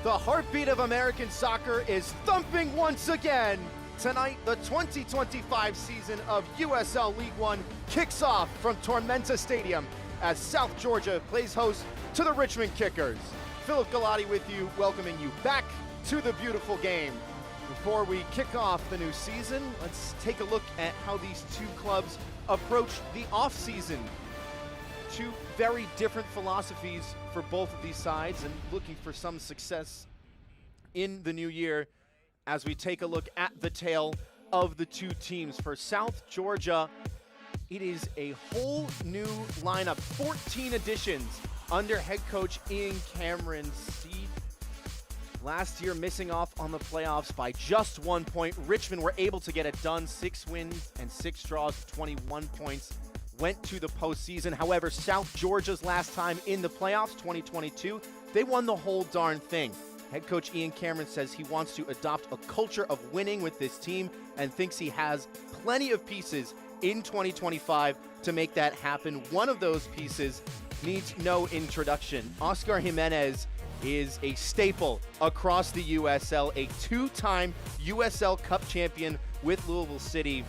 The heartbeat of American soccer is thumping once again. Tonight, the 2025 season of USL League One kicks off from Tormenta Stadium as South Georgia plays host to the Richmond Kickers. Philip Galati with you, welcoming you back to the beautiful game. Before we kick off the new season, let's take a look at how these two clubs approach the off-season. Two very different philosophies for both of these sides, and looking for some success in the new year as we take a look at the tale of the two teams. For South Georgia, it is a whole new lineup, 14 additions under head coach Ian Cameron's seed. Last year missing off on the playoffs by just 1 point. Richmond were able to get it done, 6 wins and 6 draws, 21 points. Went to the postseason. However, South Georgia's last time in the playoffs, 2022, they won the whole darn thing. Head coach Ian Cameron says he wants to adopt a culture of winning with this team and thinks he has plenty of pieces in 2025 to make that happen. One of those pieces needs no introduction. Oscar Jimenez is a staple across the USL, a 2-time USL Cup champion with Louisville City,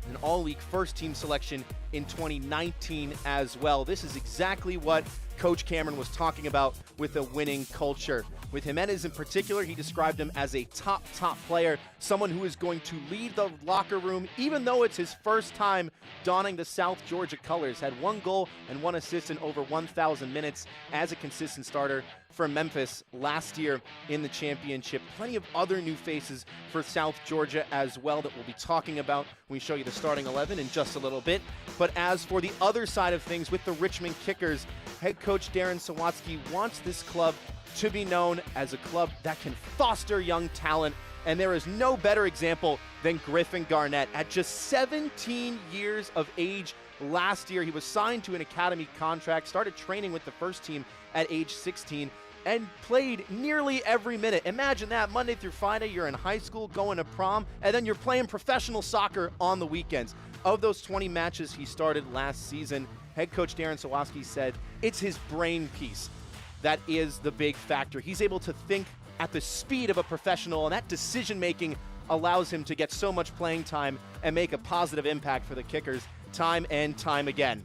an all-league first-team selection in 2019 as well. This is exactly what Coach Cameron was talking about with a winning culture. With Jimenez in particular, he described him as a top player, someone who is going to lead the locker room, even though it's his first time donning the South Georgia colors. Had 1 goal and 1 assist in over 1,000 minutes as a consistent starter for Memphis last year in the championship. Plenty of other new faces for South Georgia as well that we'll be talking about when we show you the starting 11 in just a little bit. But as for the other side of things with the Richmond Kickers, head coach Darren Sawatsky wants this club to be known as a club that can foster young talent, and there is no better example than Griffin Garnett. At just 17 years of age last year, he was signed to an academy contract, started training with the first team at age 16, and played nearly every minute. Imagine that, Monday through Friday, you're in high school, going to prom, and then you're playing professional soccer on the weekends. Of those 20 matches he started last season, head coach Darren Sawatsky said it's his brain piece that is the big factor. He's able to think at the speed of a professional, and that decision-making allows him to get so much playing time and make a positive impact for the Kickers time and time again.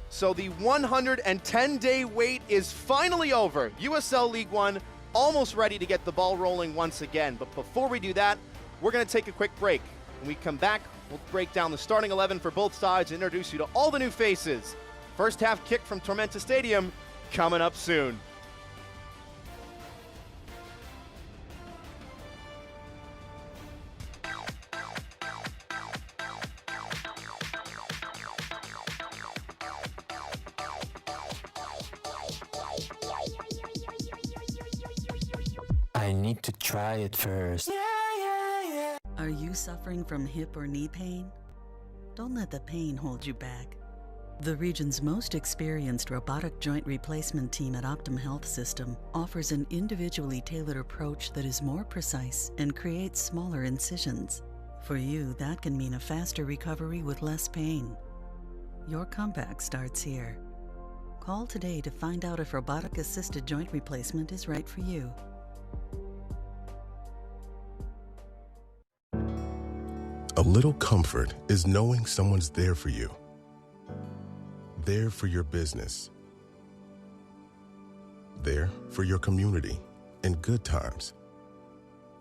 So the 110-day wait is finally over. USL League One almost ready to get the ball rolling once again. But before we do that, we're going to take a quick break. When we come back, we'll break down the starting 11 for both sides and introduce you to all the new faces. First half kick from Tormenta Stadium coming up soon. I need to try it first. Are you suffering from hip or knee pain? Don't let the pain hold you back. The region's most experienced robotic joint replacement team at Optum Health System offers an individually tailored approach that is more precise and creates smaller incisions. For you, that can mean a faster recovery with less pain. Your comeback starts here. Call today to find out if robotic-assisted joint replacement is right for you. A little comfort is knowing someone's there for you. There for your business. There for your community in good times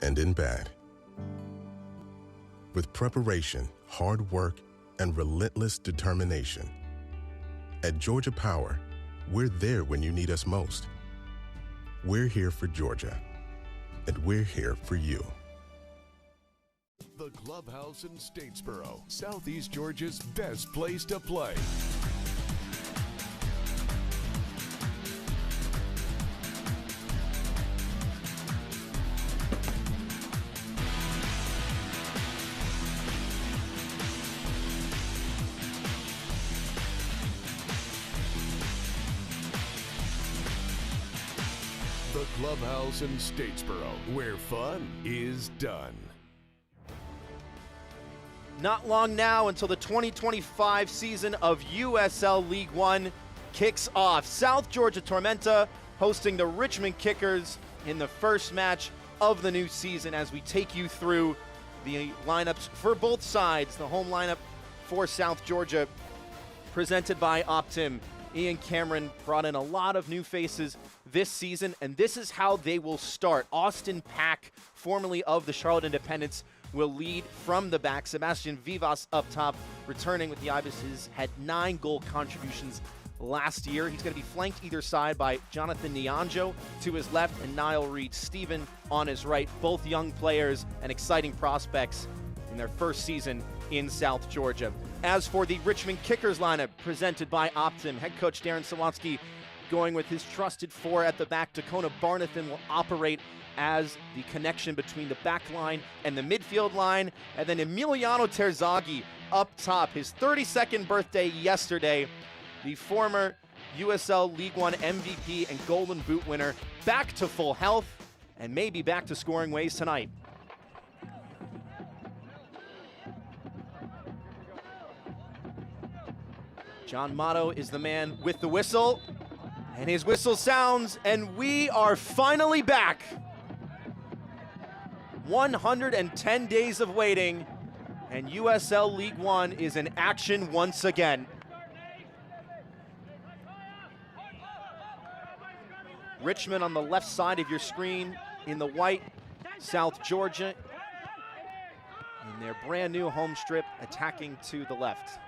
and in bad. With preparation, hard work, and relentless determination. At Georgia Power, we're there when you need us most. We're here for Georgia, and we're here for you. The Clubhouse in Statesboro, Southeast Georgia's best place to play. The Clubhouse in Statesboro, where fun is done. Not long now until the 2025 season of USL League One kicks off. South Georgia Tormenta hosting the Richmond Kickers in the first match of the new season as we take you through the lineups for both sides. The home lineup for South Georgia, presented by Optim. Ian Cameron brought in a lot of new faces this season, and this is how they will start. Austin Pack, formerly of the Charlotte Independents, will lead from the back. Sebastian Vivas up top, returning with the Ibises, had 9 goal contributions last year. He's going to be flanked either side by Jonathan Nianjo to his left and Niall Reed-Stephen on his right. Both young players and exciting prospects in their first season in South Georgia. As for the Richmond Kickers lineup presented by Optim, head coach Darren Sawatsky going with his trusted 4 at the back. Dakona Barnathan will operate as the connection between the back line and the midfield line. And then Emiliano Terzaghi up top, his 32nd birthday yesterday. The former USL League One MVP and Golden Boot winner, back to full health and maybe back to scoring ways tonight. John Motto is the man with the whistle, and his whistle sounds, and we are finally back. 110 days of waiting, and USL League One is in action once again. Richmond on the left side of your screen in the white, South Georgia in their brand new home strip, attacking to the left.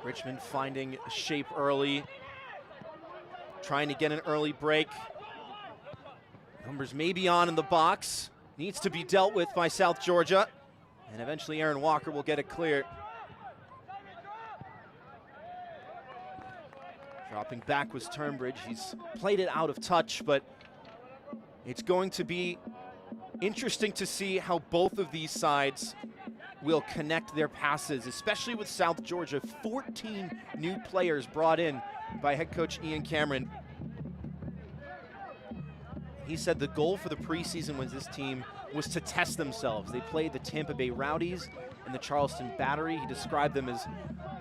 Richmond finding shape early, trying to get an early break. Numbers may be on in the box. Needs to be dealt with by South Georgia. And eventually Aaron Walker will get it clear. Dropping back was Turnbridge. He's played it out of touch, but it's going to be interesting to see how both of these sides will connect their passes, especially with South Georgia. 14 new players brought in by head coach Ian Cameron. He said the goal for the preseason with this team was to test themselves. They played the Tampa Bay Rowdies and the Charleston Battery. He described them as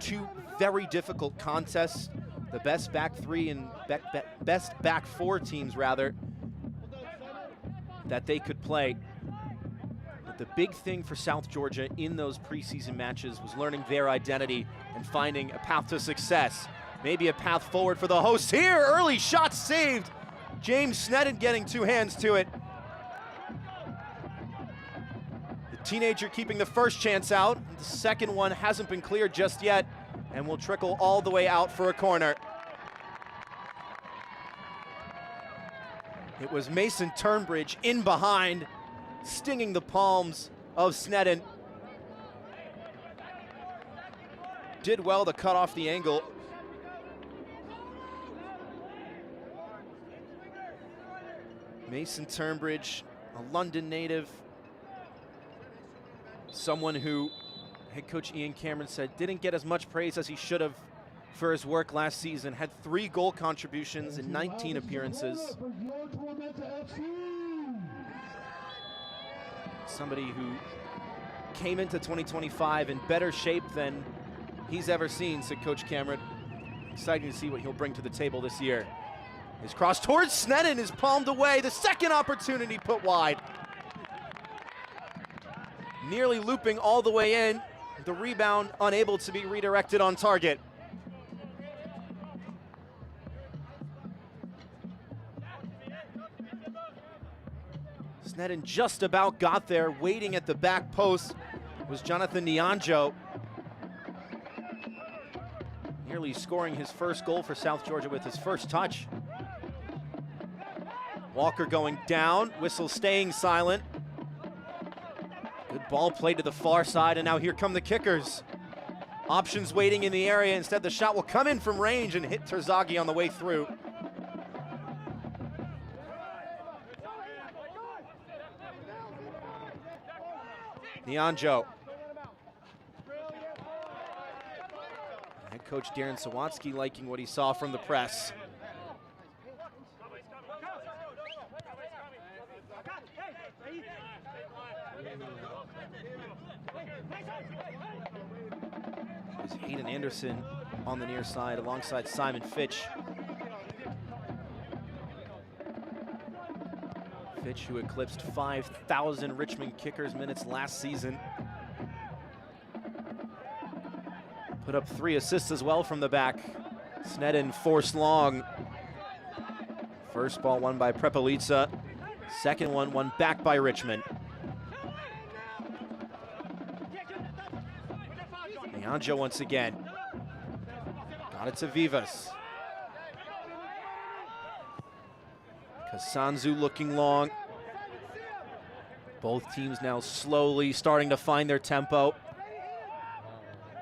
2 very difficult contests. The best back 3 and best back 4 teams, rather, that they could play. But the big thing for South Georgia in those preseason matches was learning their identity and finding a path to success. Maybe a path forward for the hosts here. Early shot saved. James Snedden getting 2 hands to it. The teenager keeping the first chance out. The second one hasn't been cleared just yet and will trickle all the way out for a corner. It was Mason Turnbridge in behind, stinging the palms of Snedden. Did well to cut off the angle. Mason Turnbridge, a London native, someone who head coach Ian Cameron said didn't get as much praise as he should have for his work last season. Had 3 goal contributions in 19 appearances. Somebody who came into 2025 in better shape than he's ever seen, said Coach Cameron. Exciting to see what he'll bring to the table this year. His cross towards Snedden is palmed away. The second opportunity put wide. Nearly looping all the way in. The rebound unable to be redirected on target. Snedden just about got there. Waiting at the back post was Jonathan Nianjo. Nearly scoring his first goal for South Georgia with his first touch. Walker going down, whistle staying silent. Good ball played to the far side, and now here come the kickers. Options waiting in the area. Instead, the shot will come in from range and hit Terzaghi on the way through. Nianjo. Head coach Darren Sawatsky liking what he saw from the press. There's Hayden Anderson on the near side alongside Simon Fitch. Fitch, who eclipsed 5,000 Richmond kickers minutes last season. Put up 3 assists as well from the back. Sneddon forced long. First ball won by Prepelica. Second one won back by Richmond. Nianjo once again. Got it to Vivas. Kasanzu looking long. Both teams now slowly starting to find their tempo.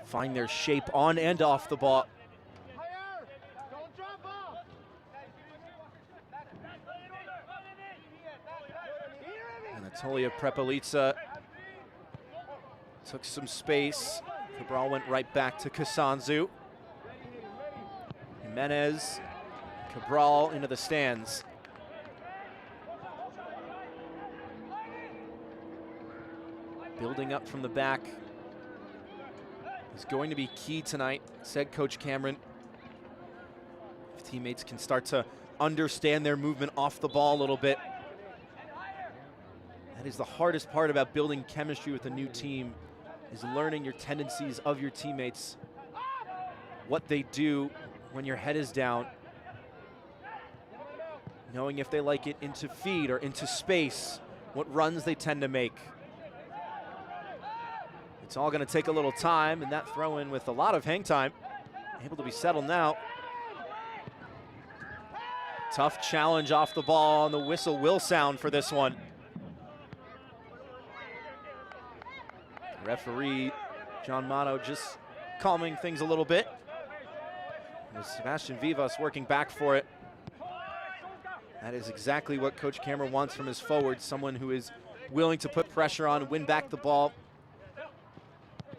Find their shape on and off the ball. Anatolia Prepelica took some space. Cabral went right back to Kasanzu. Jimenez, Cabral into the stands. Building up from the back is going to be key tonight, said Coach Cameron. If teammates can start to understand their movement off the ball a little bit. That is the hardest part about building chemistry with a new team, is learning your tendencies of your teammates, what they do when your head is down, knowing if they like it into feed or into space, what runs they tend to make. It's all going to take a little time, and that throw in with a lot of hang time, able to be settled now. Tough challenge off the ball, and the whistle will sound for this one. Referee John Mato just calming things a little bit. With Sebastian Vivas working back for it. That is exactly what Coach Cameron wants from his forwards, someone who is willing to put pressure on, win back the ball.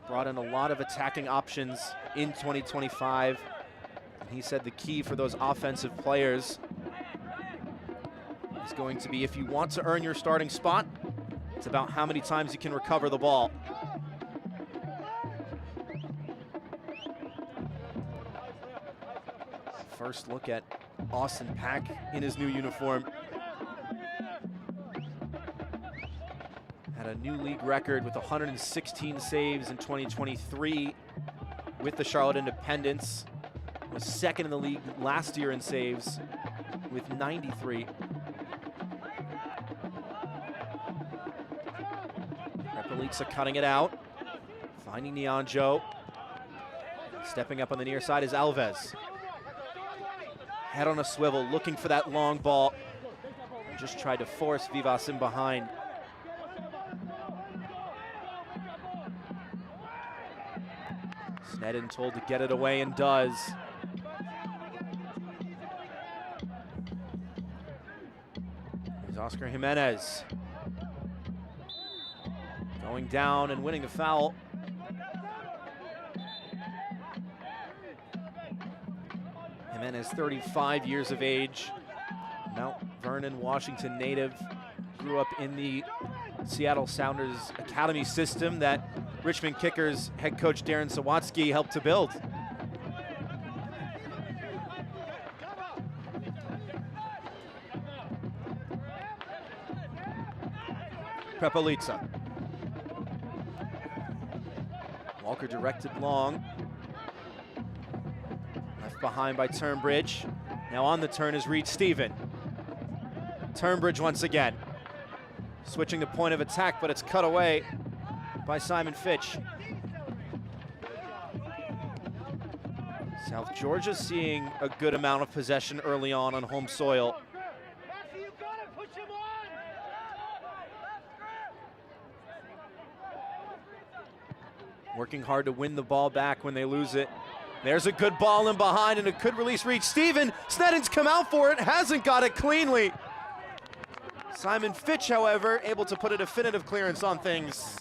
Brought in a lot of attacking options in 2025. And he said the key for those offensive players is going to be, if you want to earn your starting spot, it's about how many times you can recover the ball. First look at Austin Pack in his new uniform. Had a new league record with 116 saves in 2023 with the Charlotte Independents. Was second in the league last year in saves with 93. Prepelica cutting it out, finding Nianjo. Stepping up on the near side is Alves. Head on a swivel, looking for that long ball. Just tried to force Vivas in behind. Sneddon told to get it away and does. Here's Oscar Jimenez. Going down and winning the foul. Jimenez, 35 years of age, Mount Vernon, Washington native, grew up in the Seattle Sounders Academy system that Richmond Kickers head coach Darren Sawatsky helped to build. Prepelica. Walker directed long. Left behind by Turnbridge. Now on the turn is Reed Stephen. Turnbridge once again. Switching the point of attack, but it's cut away by Simon Fitch. South Georgia seeing a good amount of possession early on home soil. Working hard to win the ball back when they lose it. There's a good ball in behind, and it could release Reed Stephen. Sneddon's come out for it, hasn't got it cleanly. Simon Fitch, however, able to put a definitive clearance on things.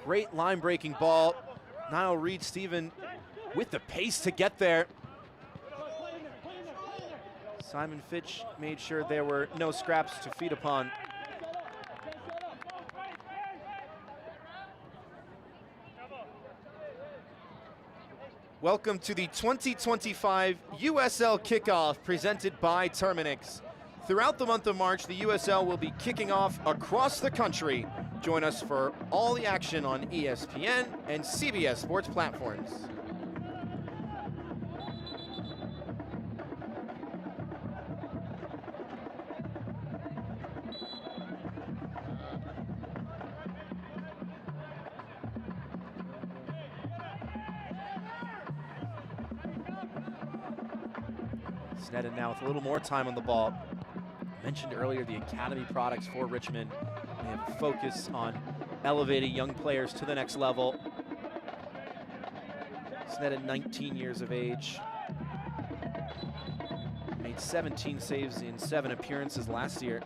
Great line-breaking ball. Now Reed Stephen with the pace to get there. Simon Fitch made sure there were no scraps to feed upon. Welcome to the 2025 USL Kickoff presented by Terminix. Throughout the month of March, the USL will be kicking off across the country. Join us for all the action on ESPN and CBS sports platforms. Sneddon now with a little more time on the ball. I mentioned earlier the Academy products for Richmond. They have a focus on elevating young players to the next level. Sneddon, 19 years of age. Made 17 saves in 7 appearances last year.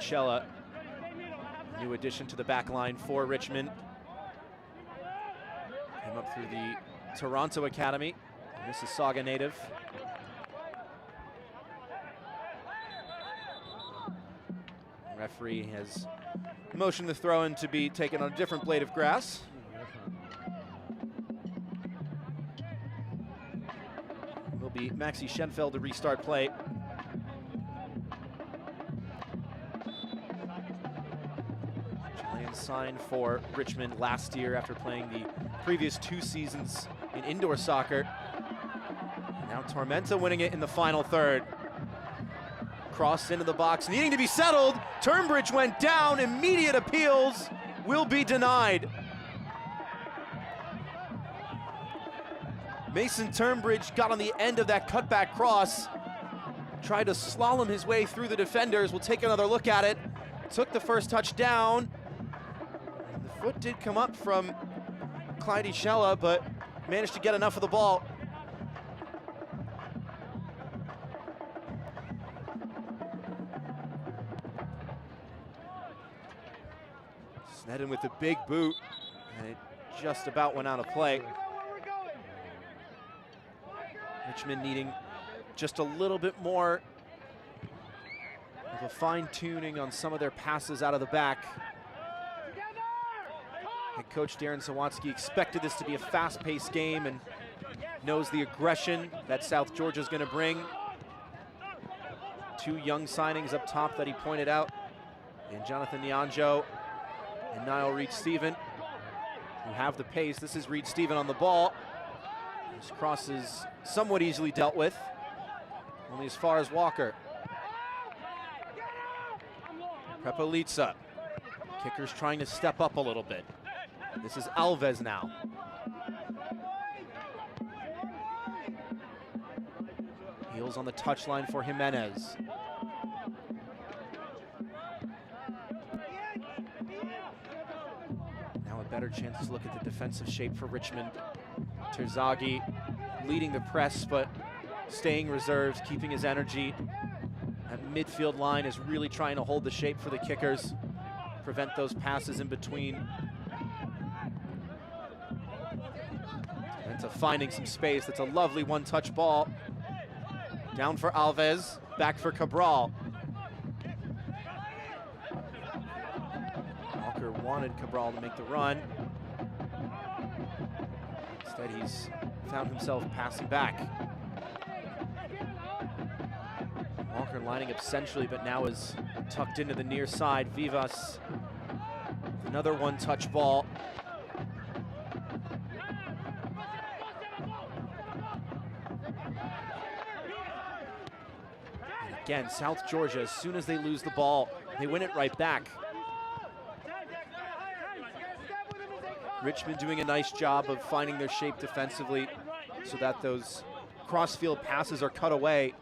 Cella, new addition to the back line for Richmond. Came up through the Toronto Academy, Mississauga native. The referee has motioned the throw-in to be taken on a different blade of grass. Will be Maxi Schenfeld to restart play. Signed for Richmond last year after playing the previous 2 seasons in indoor soccer. And now Tormenta winning it in the final third. Cross into the box, needing to be settled. Turnbridge went down, immediate appeals will be denied. Mason Turnbridge got on the end of that cutback cross, tried to slalom his way through the defenders. We'll take another look at it. Took the first touch down. Foot did come up from Clyde Shella, but managed to get enough of the ball. Sneddon with the big boot, and it just about went out of play. Richmond needing just a little bit more of a fine-tuning on some of their passes out of the back. Head coach Darren Sawatsky expected this to be a fast-paced game and knows the aggression that South Georgia is going to bring. 2 young signings up top that he pointed out, and Jonathan Nyanjo and Niall Reed-Stephen, who have the pace. This is Reed-Stephen on the ball. This cross is somewhat easily dealt with, only as far as Walker. Prepelica. Kicker's trying to step up a little bit. This is Alves now. Heels on the touchline for Jimenez. Now a better chance to look at the defensive shape for Richmond. Terzaghi leading the press, but staying reserved, keeping his energy. That midfield line is really trying to hold the shape for the kickers, prevent those passes in between. Finding some space. That's a lovely one-touch ball. Down for Alves, back for Cabral. Walker wanted Cabral to make the run. Instead, he's found himself passing back. Walker lining up centrally, but now is tucked into the near side. Vivas, another one-touch ball. Again, South Georgia, as soon as they lose the ball, they win it right back. Richmond doing a nice job of finding their shape defensively so that those cross-field passes are cut away.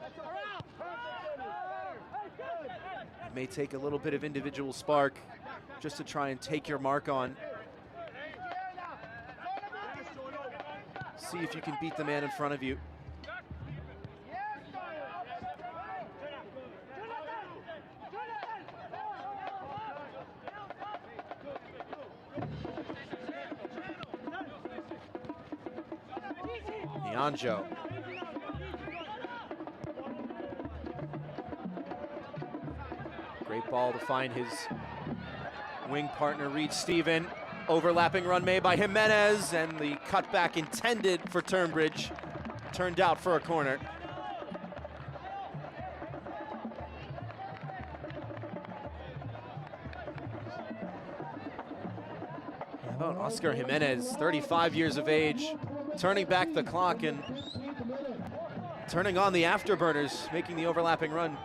It may take a little bit of individual spark just to try and take your mark on. See if you can beat the man in front of you. Mianjo. Great ball to find his wing partner, Reed Stephen. Overlapping run made by Jimenez, and the cutback intended for Turnbridge turned out for a corner. How about Oscar Jimenez, 35 years of age, turning back the clock and turning on the afterburners, making the overlapping run.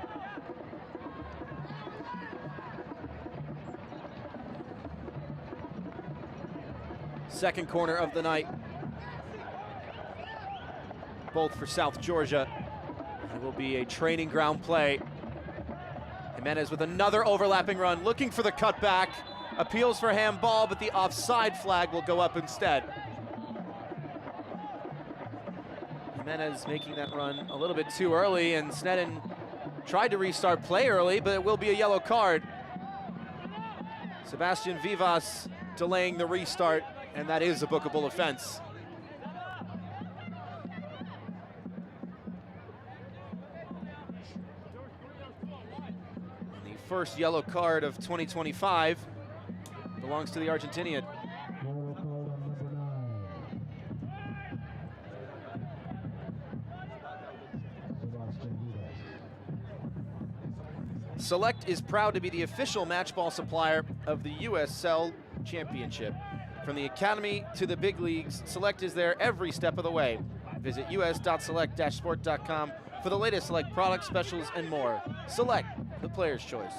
Second corner of the night, both for South Georgia. It will be a training ground play. Jimenez with another overlapping run, looking for the cutback. Appeals for handball, but the offside flag will go up instead. Jimenez making that run a little bit too early, and Sneddon tried to restart play early, but it will be a yellow card. Sebastian Vivas delaying the restart, and that is a bookable offense. The first yellow card of 2025 belongs to the Argentinian. Select is proud to be the official matchball supplier of the USL Championship. From the Academy to the big leagues, Select is there every step of the way. Visit us.select-sport.com for the latest Select products, specials, and more. Select, the player's choice.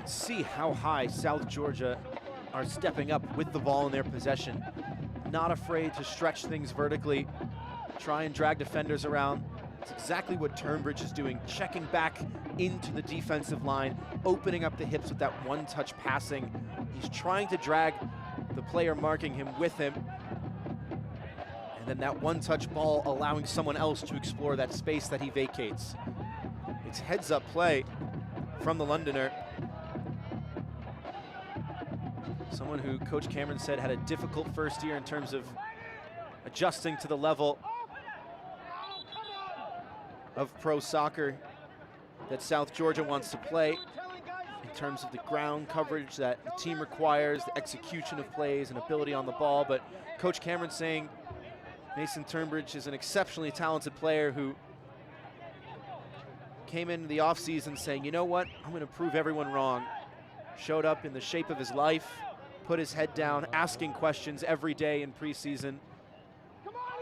See how high South Georgia are stepping up with the ball in their possession. Not afraid to stretch things vertically, try and drag defenders around. It's exactly what Turnbridge is doing, checking back into the defensive line, opening up the hips with that one-touch passing. He's trying to drag the player marking him with him. And then that one-touch ball allowing someone else to explore that space that he vacates. It's heads-up play from the Londoner. Someone who Coach Cameron said had a difficult first year in terms of adjusting to the level of pro soccer that South Georgia wants to play, in terms of the ground coverage that the team requires, the execution of plays and ability on the ball. But Coach Cameron saying Mason Turnbridge is an exceptionally talented player who came into the offseason saying, you know what, I'm going to prove everyone wrong. Showed up in the shape of his life, put his head down, asking questions every day in preseason,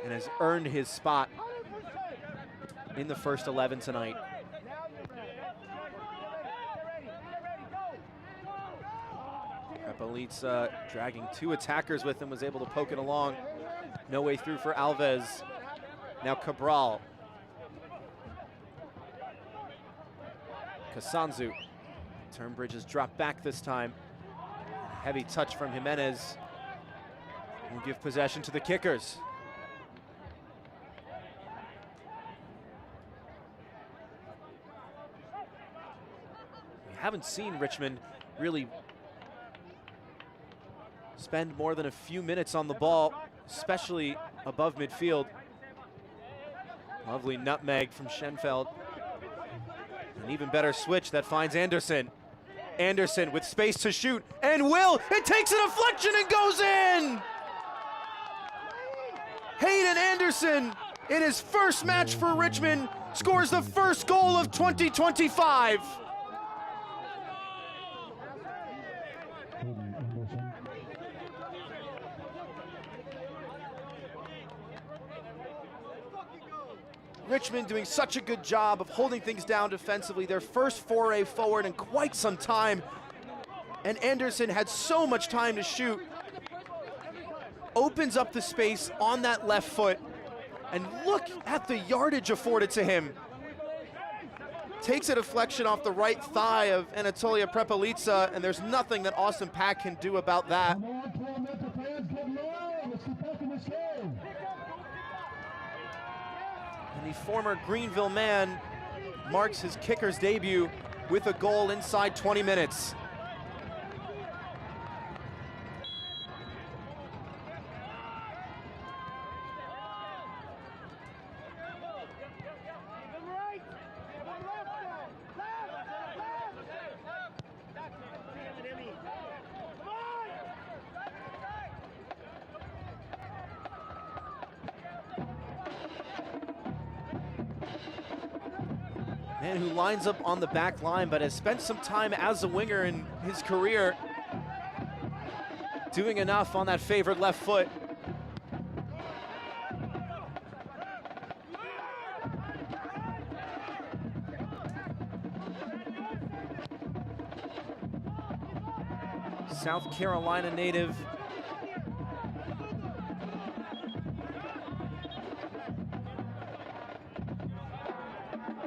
and has earned his spot in the first 11 tonight. Prepelitsa dragging two attackers with him, was able to poke it along. No way through for Alves. Now Cabral. Kasanzu. Turnbridge has dropped back this time. Heavy touch from Jimenez. Will give possession to the kickers. We haven't seen Richmond really spend more than a few minutes on the ball, especially above midfield. Lovely nutmeg from Schenfeld. An even better switch that finds Anderson. Anderson with space to shoot, and it takes a deflection and goes in! Hayden Anderson, in his first match for Richmond, scores the first goal of 2025. Richmond doing such a good job of holding things down defensively. Their first foray forward in quite some time. And Anderson had so much time to shoot. Opens up the space on that left foot. And look at the yardage afforded to him. Takes a deflection off the right thigh of Anatolia Prepelitsa, and there's nothing that Austin Pack can do about that. former Greenville man, marks his kicker's debut with a goal inside 20 minutes. Man who lines up on the back line but has spent some time as a winger in his career, doing enough on that favored left foot. South Carolina native.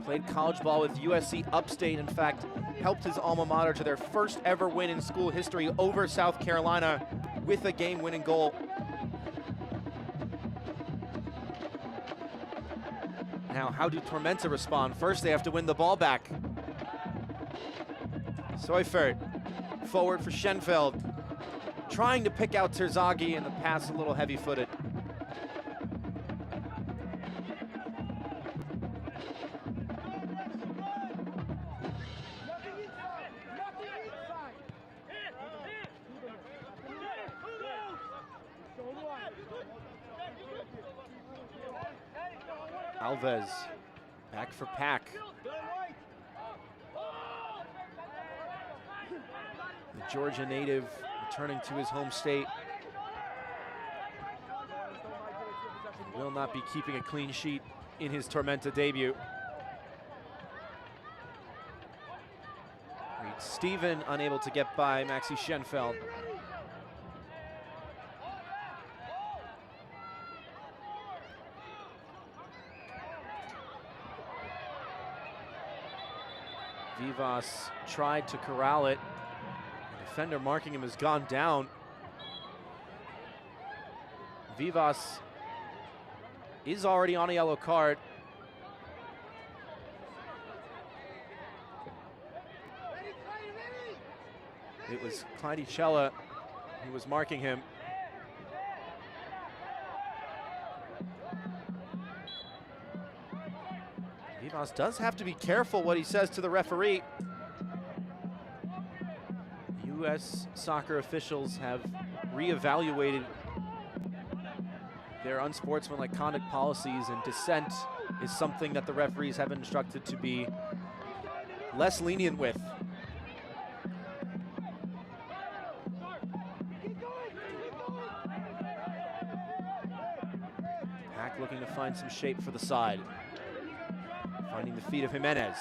Played college ball with USC Upstate. In fact, helped his alma mater to their first ever win in school history over South Carolina with a game-winning goal. Now, how do Tormenta respond? First, they have to win the ball back. Seufert, forward for Schenfeld. Trying to pick out Terzaghi, and the pass a little heavy-footed. Alves, back for Pack. The Georgia native returning to his home state. Will not be keeping a clean sheet in his Tormenta debut. Reed Steven unable to get by Maxi Schenfeld. Vivas tried to corral it. The defender marking him has gone down. Vivas is already on a yellow card. It was Clydicella who was marking him. Vivas does have to be careful what he says to the referee. U.S. soccer officials have reevaluated their unsportsmanlike conduct policies, and dissent is something that the referees have been instructed to be less lenient with. Pack looking to find some shape for the side. Finding the feet of Jimenez.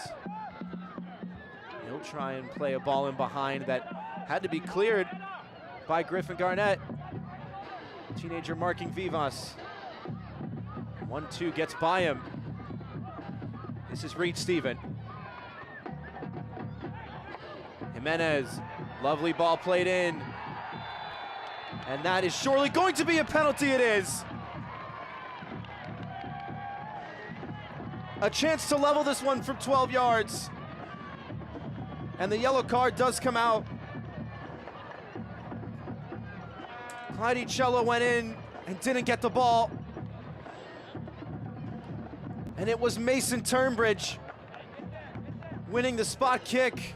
He'll try and play a ball in behind that had to be cleared by Griffin Garnett. Teenager marking Vivas. 1-2 gets by him. This is Reed Steven. Jimenez, lovely ball played in. And that is surely going to be a penalty. It is. A chance to level this one from 12 yards. And the yellow card does come out. Clydicella went in and didn't get the ball. And it was Mason Turnbridge winning the spot kick.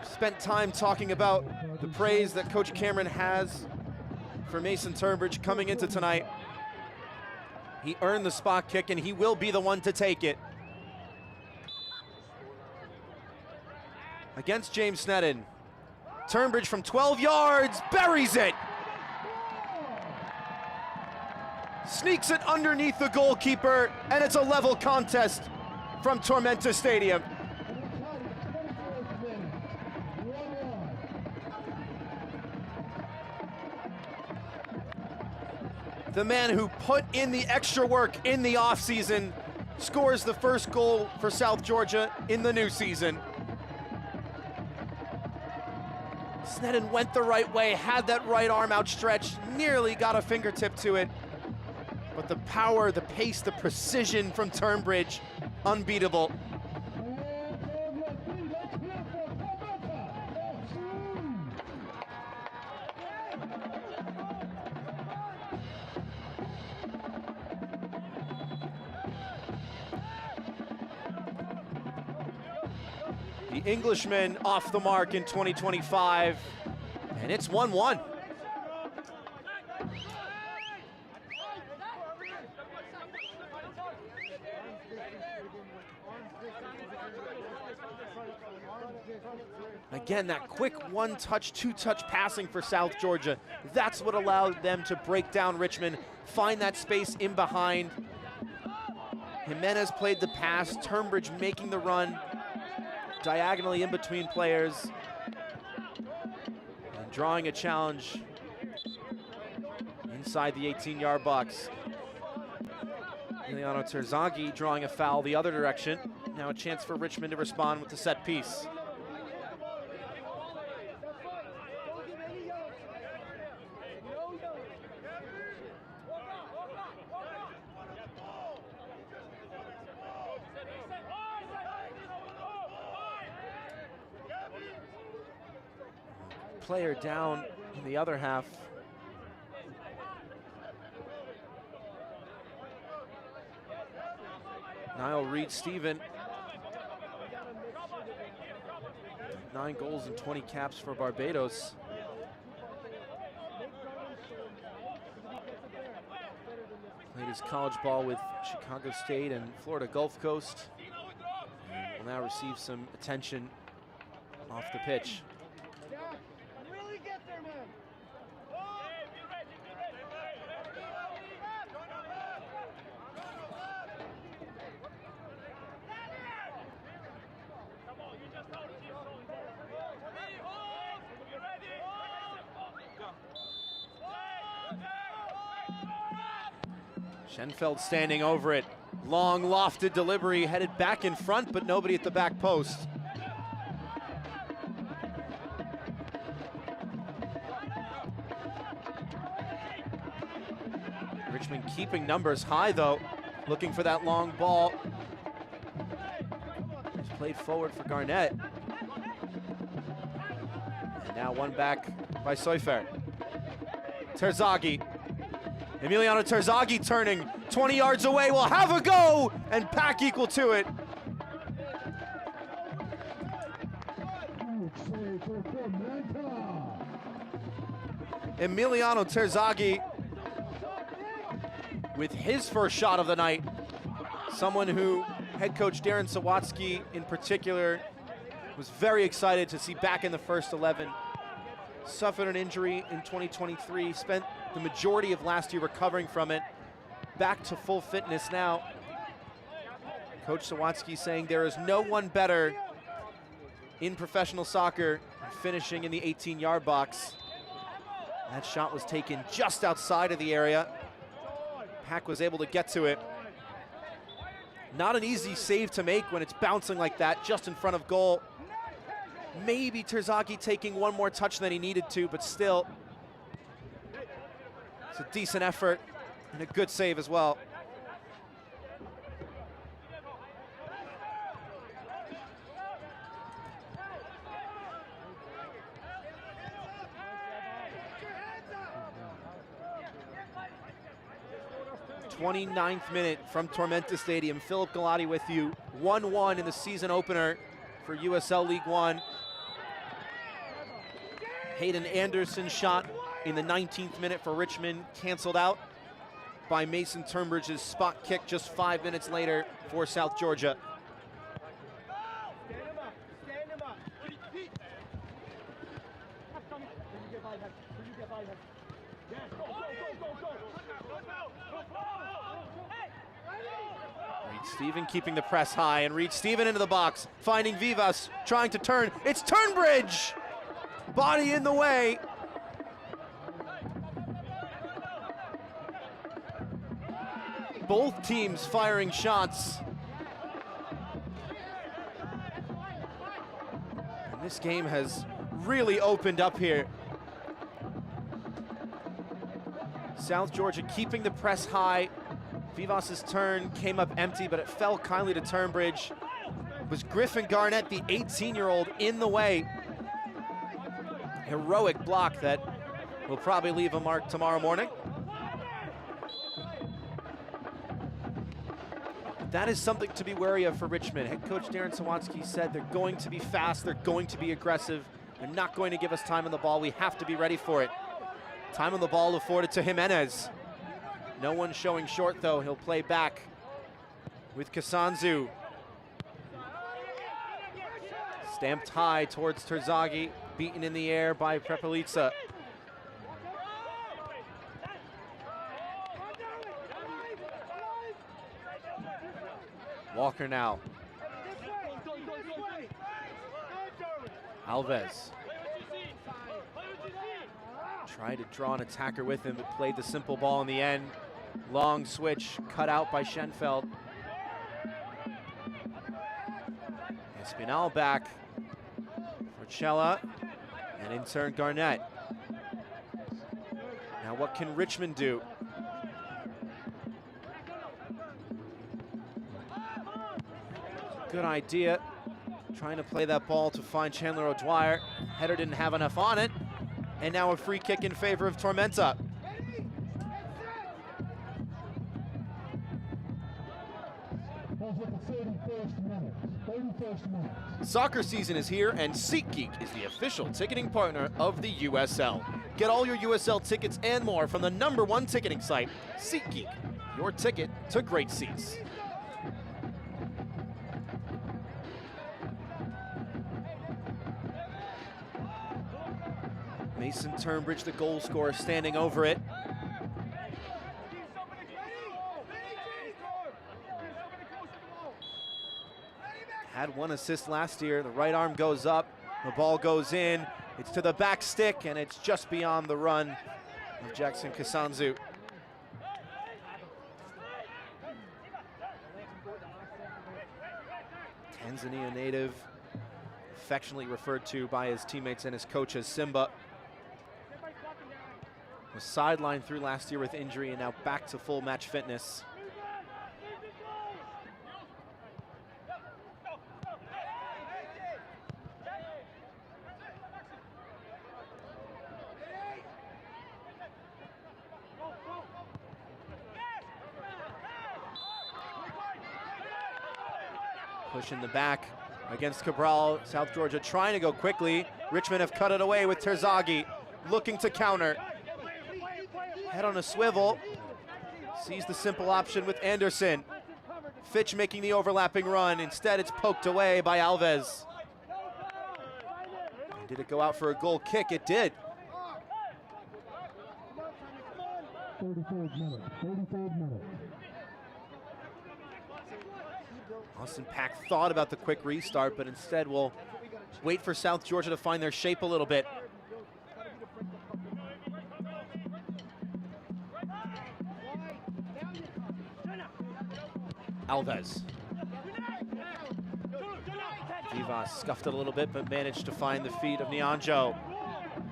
Spent time talking about the praise that Coach Cameron has for Mason Turnbridge coming into tonight. He earned the spot kick, and he will be the one to take it. Against James Sneddon. Turnbridge from 12 yards, buries it. Sneaks it underneath the goalkeeper, and it's a level contest from Tormenta Stadium. The man who put in the extra work in the offseason scores the first goal for South Georgia in the new season. Sneddon went the right way, had that right arm outstretched, nearly got a fingertip to it. But the power, the pace, the precision from Turnbridge, unbeatable. The Englishman off the mark in 2025, and it's 1-1. Again, that quick one-touch, two-touch passing for South Georgia. That's what allowed them to break down Richmond, find that space in behind. Jimenez played the pass, Turnbridge making the run, diagonally in between players, and drawing a challenge inside the 18-yard box. Emiliano Terzaghi drawing a foul the other direction. Now a chance for Richmond to respond with the set piece. Player down in the other half. Niall Reed-Stephen. 9 goals and 20 caps for Barbados. Played his college ball with Chicago State and Florida Gulf Coast. And will now receive some attention off the pitch. Schenfeld standing over it. Long lofted delivery headed back in front, but nobody at the back post. Richmond keeping numbers high though, looking for that long ball. It's played forward for Garnett. And now one back by Seufer. Terzaghi. Emiliano Terzaghi turning 20 yards away, will have a go, and pack equal to it. Emiliano Terzaghi with his first shot of the night. Someone who head coach Darren Sawatsky in particular was very excited to see back in the first 11. Suffered an injury in 2023, spent the majority of last year recovering from it. Back to full fitness now. Coach Sawatsky saying there is no one better in professional soccer finishing in the 18-yard box. That shot was taken just outside of the area. Pack was able to get to it. Not an easy save to make when it's bouncing like that just in front of goal. Maybe Terzaghi taking one more touch than he needed to, but still, it's a decent effort and a good save as well. '29th minute from Tormenta Stadium. Philip Galati with you. 1-1 in the season opener for USL League One. Hayden Anderson's shot in the 19th minute for Richmond, canceled out by Mason Turnbridge's spot kick just 5 minutes later for South Georgia. Reed-Stephen keeping the press high, and Reed-Stephen into the box, finding Vivas, trying to turn. It's Turnbridge! Body in the way. Both teams firing shots. And this game has really opened up here. South Georgia keeping the press high. Vivas's turn came up empty, but it fell kindly to Turnbridge. It was Griffin Garnett, the 18-year-old, in the way. Heroic block that will probably leave a mark tomorrow morning. That is something to be wary of for Richmond. Head coach Darren Sawatsky said they're going to be fast, they're going to be aggressive, they're not going to give us time on the ball. We have to be ready for it. Time on the ball afforded to Jimenez. No one showing short though, he'll play back with Kasanzu. Stamped high towards Terzaghi, beaten in the air by Prepelica. Walker now. Alves. Tried to draw an attacker with him, but played the simple ball in the end. Long switch, cut out by Schenfeld. Espinal back for Cella, and in turn Garnett. Now what can Richmond do? Good idea, trying to play that ball to find Chandler O'Dwyer. Header didn't have enough on it, and now a free kick in favor of Tormenta. Soccer season is here, and SeatGeek is the official ticketing partner of the USL. Get all your USL tickets and more from the #1 ticketing site, SeatGeek, your ticket to great seats. Mason Turnbridge, the goal scorer, standing over it. Had 1 assist last year. The right arm goes up, the ball goes in, it's to the back stick, and it's just beyond the run of Jackson Kasanzu. Tanzania native, affectionately referred to by his teammates and his coach as Simba. Was sidelined through last year with injury and now back to full match fitness. Push in the back against Cabral. South Georgia trying to go quickly. Richmond have cut it away with Terzaghi, looking to counter. Head on a swivel. Sees the simple option with Anderson. Fitch making the overlapping run. Instead, it's poked away by Alves. And did it go out for a goal kick? It did. 33rd minute. Austin Pack thought about the quick restart, but instead will wait for South Georgia to find their shape a little bit. Alves. Vivas scuffed it a little bit, but managed to find the feet of Nyanjo.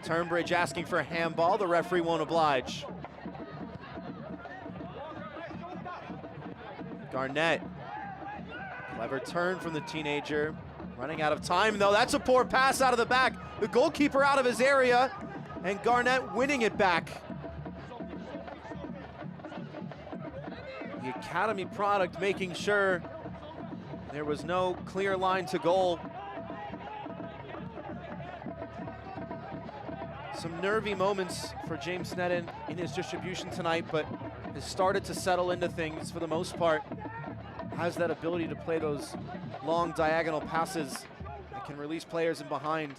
Turnbridge asking for a handball. The referee won't oblige. Garnett. Clever turn from the teenager. Running out of time, though. That's a poor pass out of the back. The goalkeeper out of his area, and Garnett winning it back. The Academy product making sure there was no clear line to goal. Some nervy moments for James Sneddon in his distribution tonight, but has started to settle into things for the most part. Has that ability to play those long diagonal passes that can release players in behind.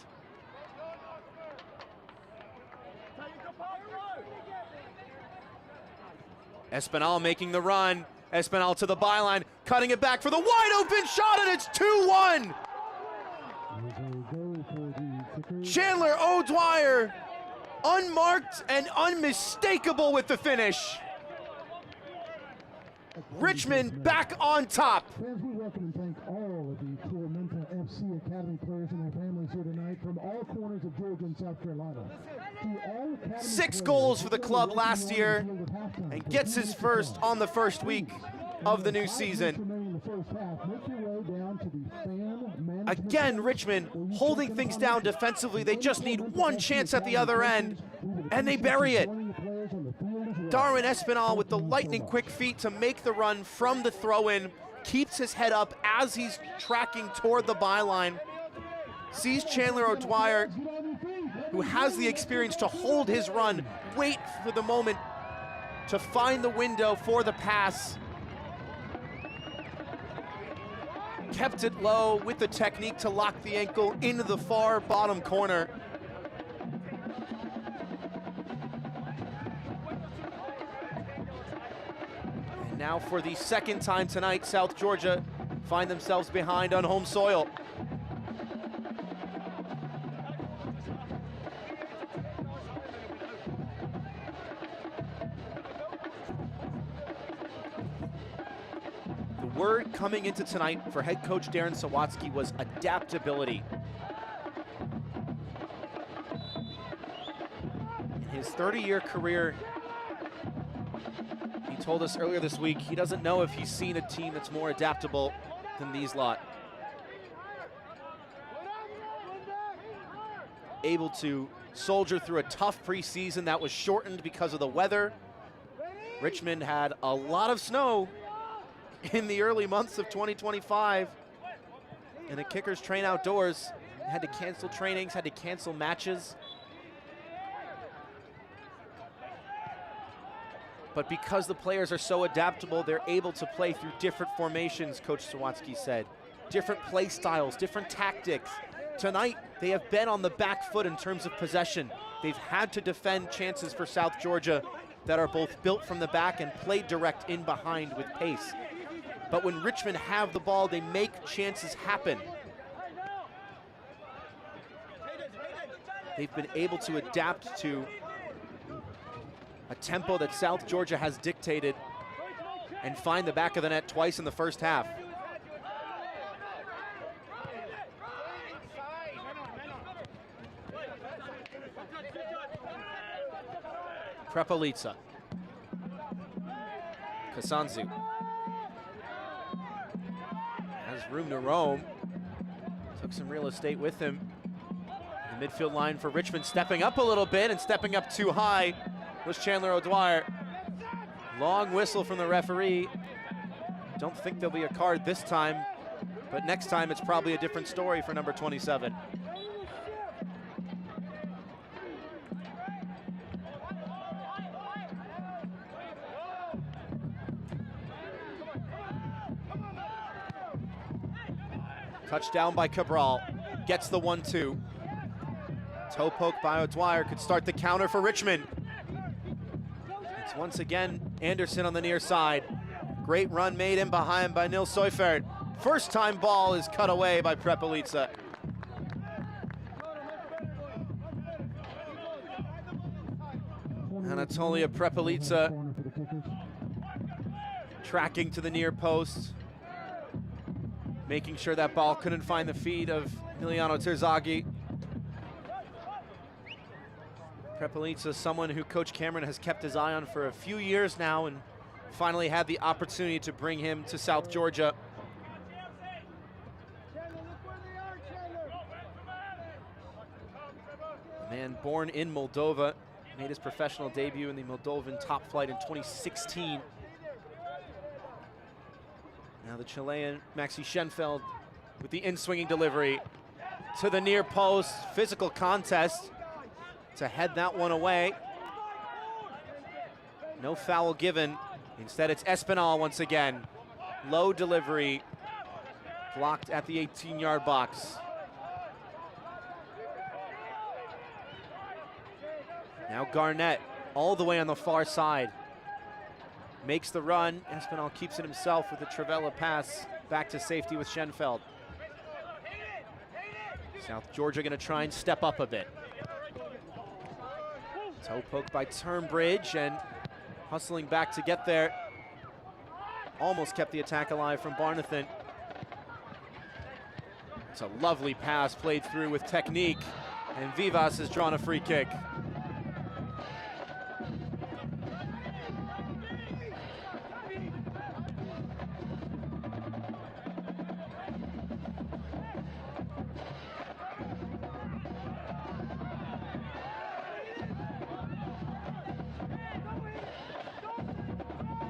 Espinal making the run. Espinal to the byline, cutting it back for the wide open shot, and it's 2-1. Chandler O'Dwyer, unmarked and unmistakable with the finish. Richmond back on top. As we welcome and thank all of the Tormenta USL Academy players and their families here tonight from all corners of Georgia and South Carolina. To all Academy 6 goals for the club last year and gets his first on the first week of the new season. Again, Richmond holding things down defensively. They just need one chance at the other end, and they bury it. Darwin Espinal with the lightning quick feet to make the run from the throw-in, keeps his head up as he's tracking toward the byline, sees Chandler O'Dwyer, who has the experience to hold his run, wait for the moment to find the window for the pass. Kept it low with the technique to lock the ankle into the far bottom corner. And now for the second time tonight, South Georgia find themselves behind on home soil. The word coming into tonight for head coach Darren Sawatsky was adaptability. In his 30-year career, he told us earlier this week he doesn't know if he's seen a team that's more adaptable than these lot. Able to soldier through a tough preseason that was shortened because of the weather. Richmond had a lot of snow in the early months of 2025, and the kickers train outdoors. Had to cancel trainings, had to cancel matches. But because the players are so adaptable, they're able to play through different formations, Coach Sawatsky said. Different play styles, different tactics. Tonight, they have been on the back foot in terms of possession. They've had to defend chances for South Georgia that are both built from the back and played direct in behind with pace. But when Richmond have the ball, they make chances happen. They've been able to adapt to a tempo that South Georgia has dictated and find the back of the net twice in the first half. Prepelica. Kasanzu has room to roam. Took some real estate with him. The midfield line for Richmond stepping up a little bit, and stepping up too high was Chandler O'Dwyer. Long whistle from the referee. Don't think there'll be a card this time, but next time it's probably a different story for number 27. Touchdown by Cabral, gets the 1-2. Toe poke by O'Dwyer could start the counter for Richmond. It's once again Anderson on the near side. Great run made in behind by Nils Seufert. First time ball is cut away by Prepelica. Anatolia Prepelica tracking to the near post, making sure that ball couldn't find the feet of Emiliano Terzaghi. Prepelica, someone who Coach Cameron has kept his eye on for a few years now, and finally had the opportunity to bring him to South Georgia. A man born in Moldova, made his professional debut in the Moldovan top flight in 2016. Now the Chilean Maxi Schenfeld with the in-swinging delivery to the near post. Physical contest to head that one away. No foul given. Instead, it's Espinal once again. Low delivery, blocked at the 18-yard box. Now Garnett, all the way on the far side. Makes the run. Espinal keeps it himself with a Travella pass back to safety with Schenfeld. South Georgia going to try and step up a bit. Toe poke by Turnbridge, and hustling back to get there. Almost kept the attack alive from Barnathan. It's a lovely pass played through with technique, and Vivas has drawn a free kick.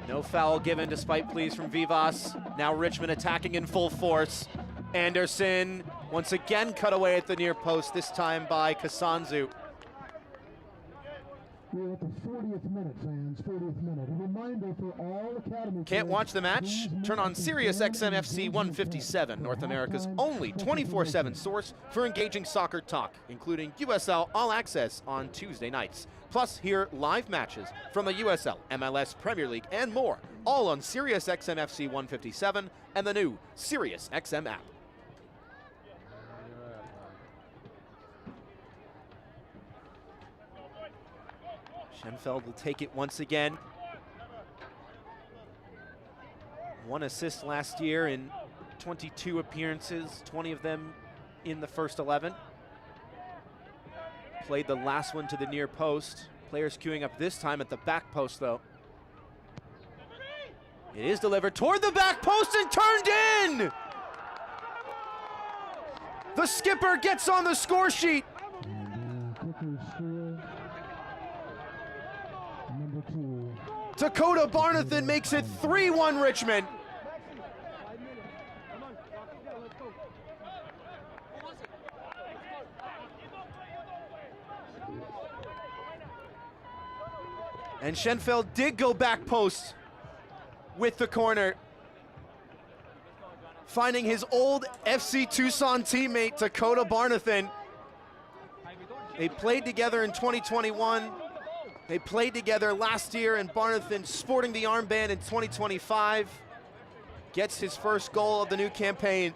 No foul given despite pleas from Vivas. Now Richmond attacking in full force. Anderson once again cut away at the near post, this time by Kasanzu. We're at the 40th minute, fans, 40th minute. A reminder for all Academy. Can't watch the match? Turn on Sirius XM FC 157, North America's only 24/7 source for engaging soccer talk, including USL All Access on Tuesday nights. Plus, hear live matches from the USL, MLS, Premier League, and more, all on Sirius XM FC 157 and the new Sirius XM app. Schenfeld will take it once again. 1 assist last year in 22 appearances, 20 of them in the first 11. Played the last one to the near post. Players queuing up this time at the back post, though. It is delivered toward the back post and turned in! The skipper gets on the score sheet. Dakota Barnathan makes it 3-1 Richmond. And Schenfeld did go back post with the corner, finding his old FC Tucson teammate Dakota Barnathan. They played together in 2021. They played together last year, and Barnathan, sporting the armband in 2025, gets his first goal of the new campaign.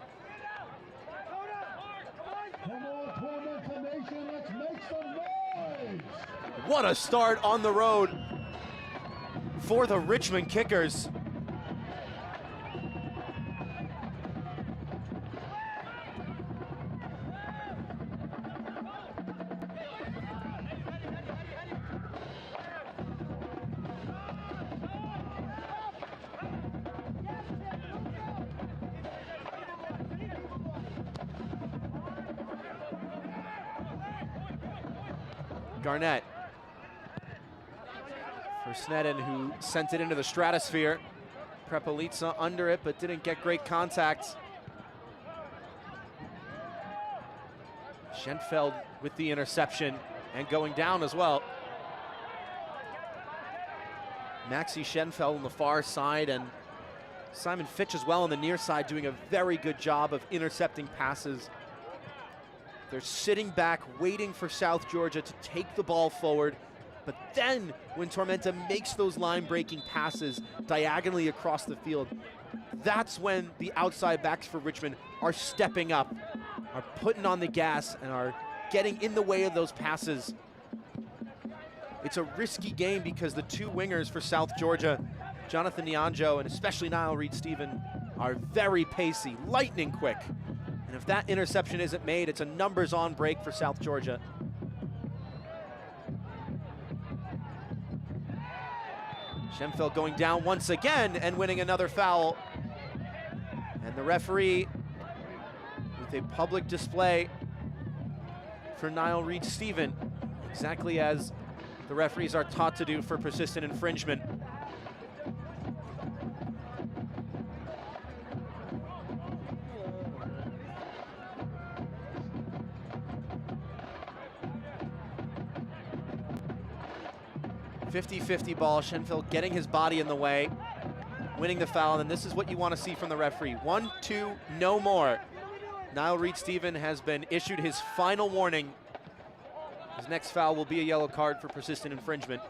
What a start on the road for the Richmond Kickers. Garnett for Snedden, who sent it into the stratosphere. Prepelica under it, but didn't get great contact. Schenfeld with the interception and going down as well. Maxi Schenfeld on the far side, and Simon Fitch as well on the near side, doing a very good job of intercepting passes. They're sitting back, waiting for South Georgia to take the ball forward. But then, when Tormenta makes those line-breaking passes diagonally across the field, that's when the outside backs for Richmond are stepping up, are putting on the gas, and are getting in the way of those passes. It's a risky game because the two wingers for South Georgia, Jonathan Nyonjo and especially Niall Reed-Stephen, are very pacey, lightning quick. And if that interception isn't made, it's a numbers-on break for South Georgia. Schenfeld going down once again and winning another foul. And the referee with a public display for Niall Reed-Stephen, exactly as the referees are taught to do for persistent infringement. .50-50 ball, Schenfeld getting his body in the way, winning the foul, and this is what you want to see from the referee. 1, 2, no more. Niall Reed-Stephen has been issued his final warning. His next foul will be a yellow card for persistent infringement.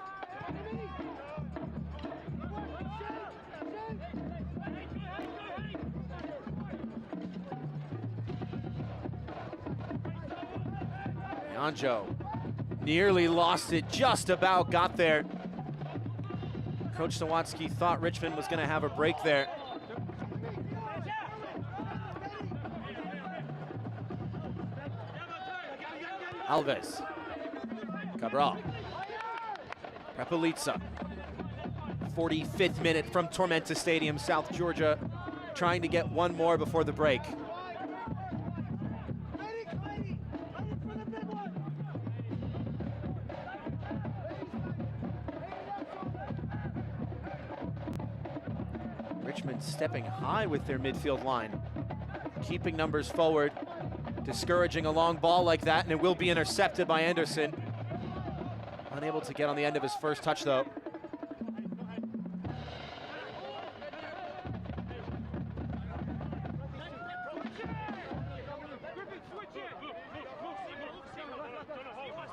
Nyonjo nearly lost it, just about got there. Coach Sawatsky thought Richmond was going to have a break there. Alves. Cabral. Prepelica. 45th minute from Tormenta Stadium, South Georgia, trying to get one more before the break. Richmond stepping high with their midfield line, keeping numbers forward, discouraging a long ball like that, and it will be intercepted by Anderson. Unable to get on the end of his first touch, though.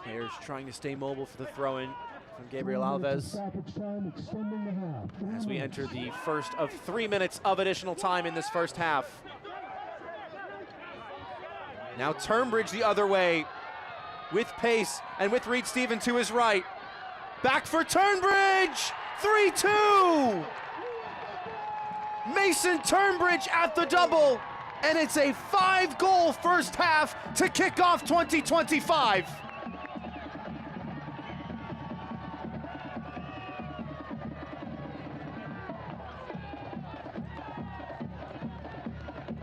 Players trying to stay mobile for the throw-in from Gabriel Alves as we enter the first of 3 minutes of additional time in this first half. Now Turnbridge the other way with pace and with Reed Stephen to his right. Back for Turnbridge, 3-2! Mason Turnbridge at the double, and it's a 5-goal first half to kick off 2025.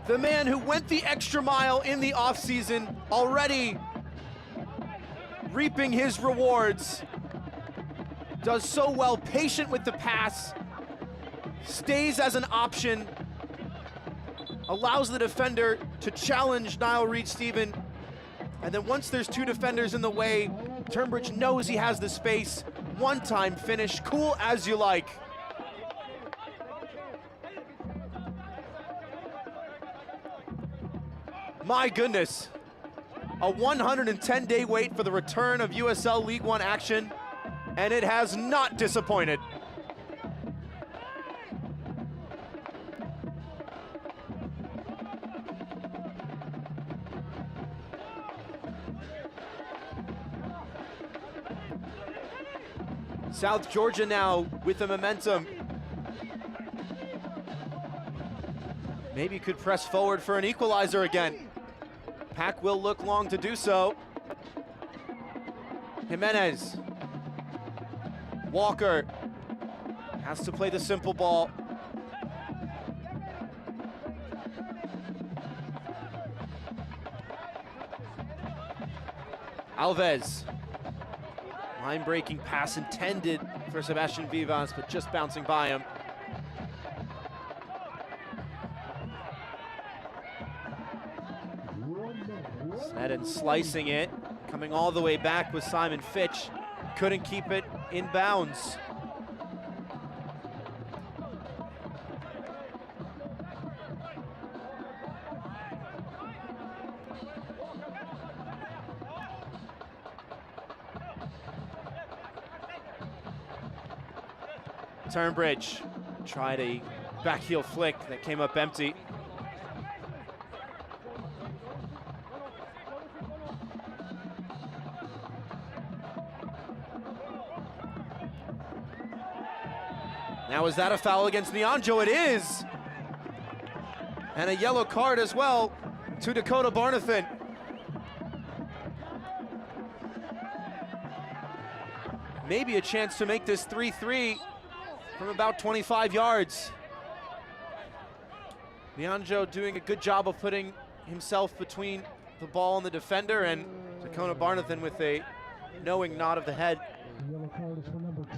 The man who went the extra mile in the offseason, already reaping his rewards, does so well, patient with the pass, stays as an option, allows the defender to challenge Niall Reed-Stephen, and then once there's two defenders in the way, Turnbridge knows he has the space. One-time finish, cool as you like. My goodness, a 110-day wait for the return of USL League One action, and it has not disappointed. South Georgia now with the momentum. Maybe could press forward for an equalizer again. Pack will look long to do so. Jimenez. Walker has to play the simple ball. Alves. Line-breaking pass intended for Sebastian Vivas, but just bouncing by him. Snedden slicing it, coming all the way back with Simon Fitch. Couldn't keep it in bounds. Turnbridge tried a back heel flick that came up empty. Now, is that a foul against Nyonjo? It is. And a yellow card as well to Dakota Barnathan. Maybe a chance to make this 3-3 from about 25 yards. Nyonjo doing a good job of putting himself between the ball and the defender, and Dakota Barnathan with a knowing nod of the head. The yellow card is for number 2,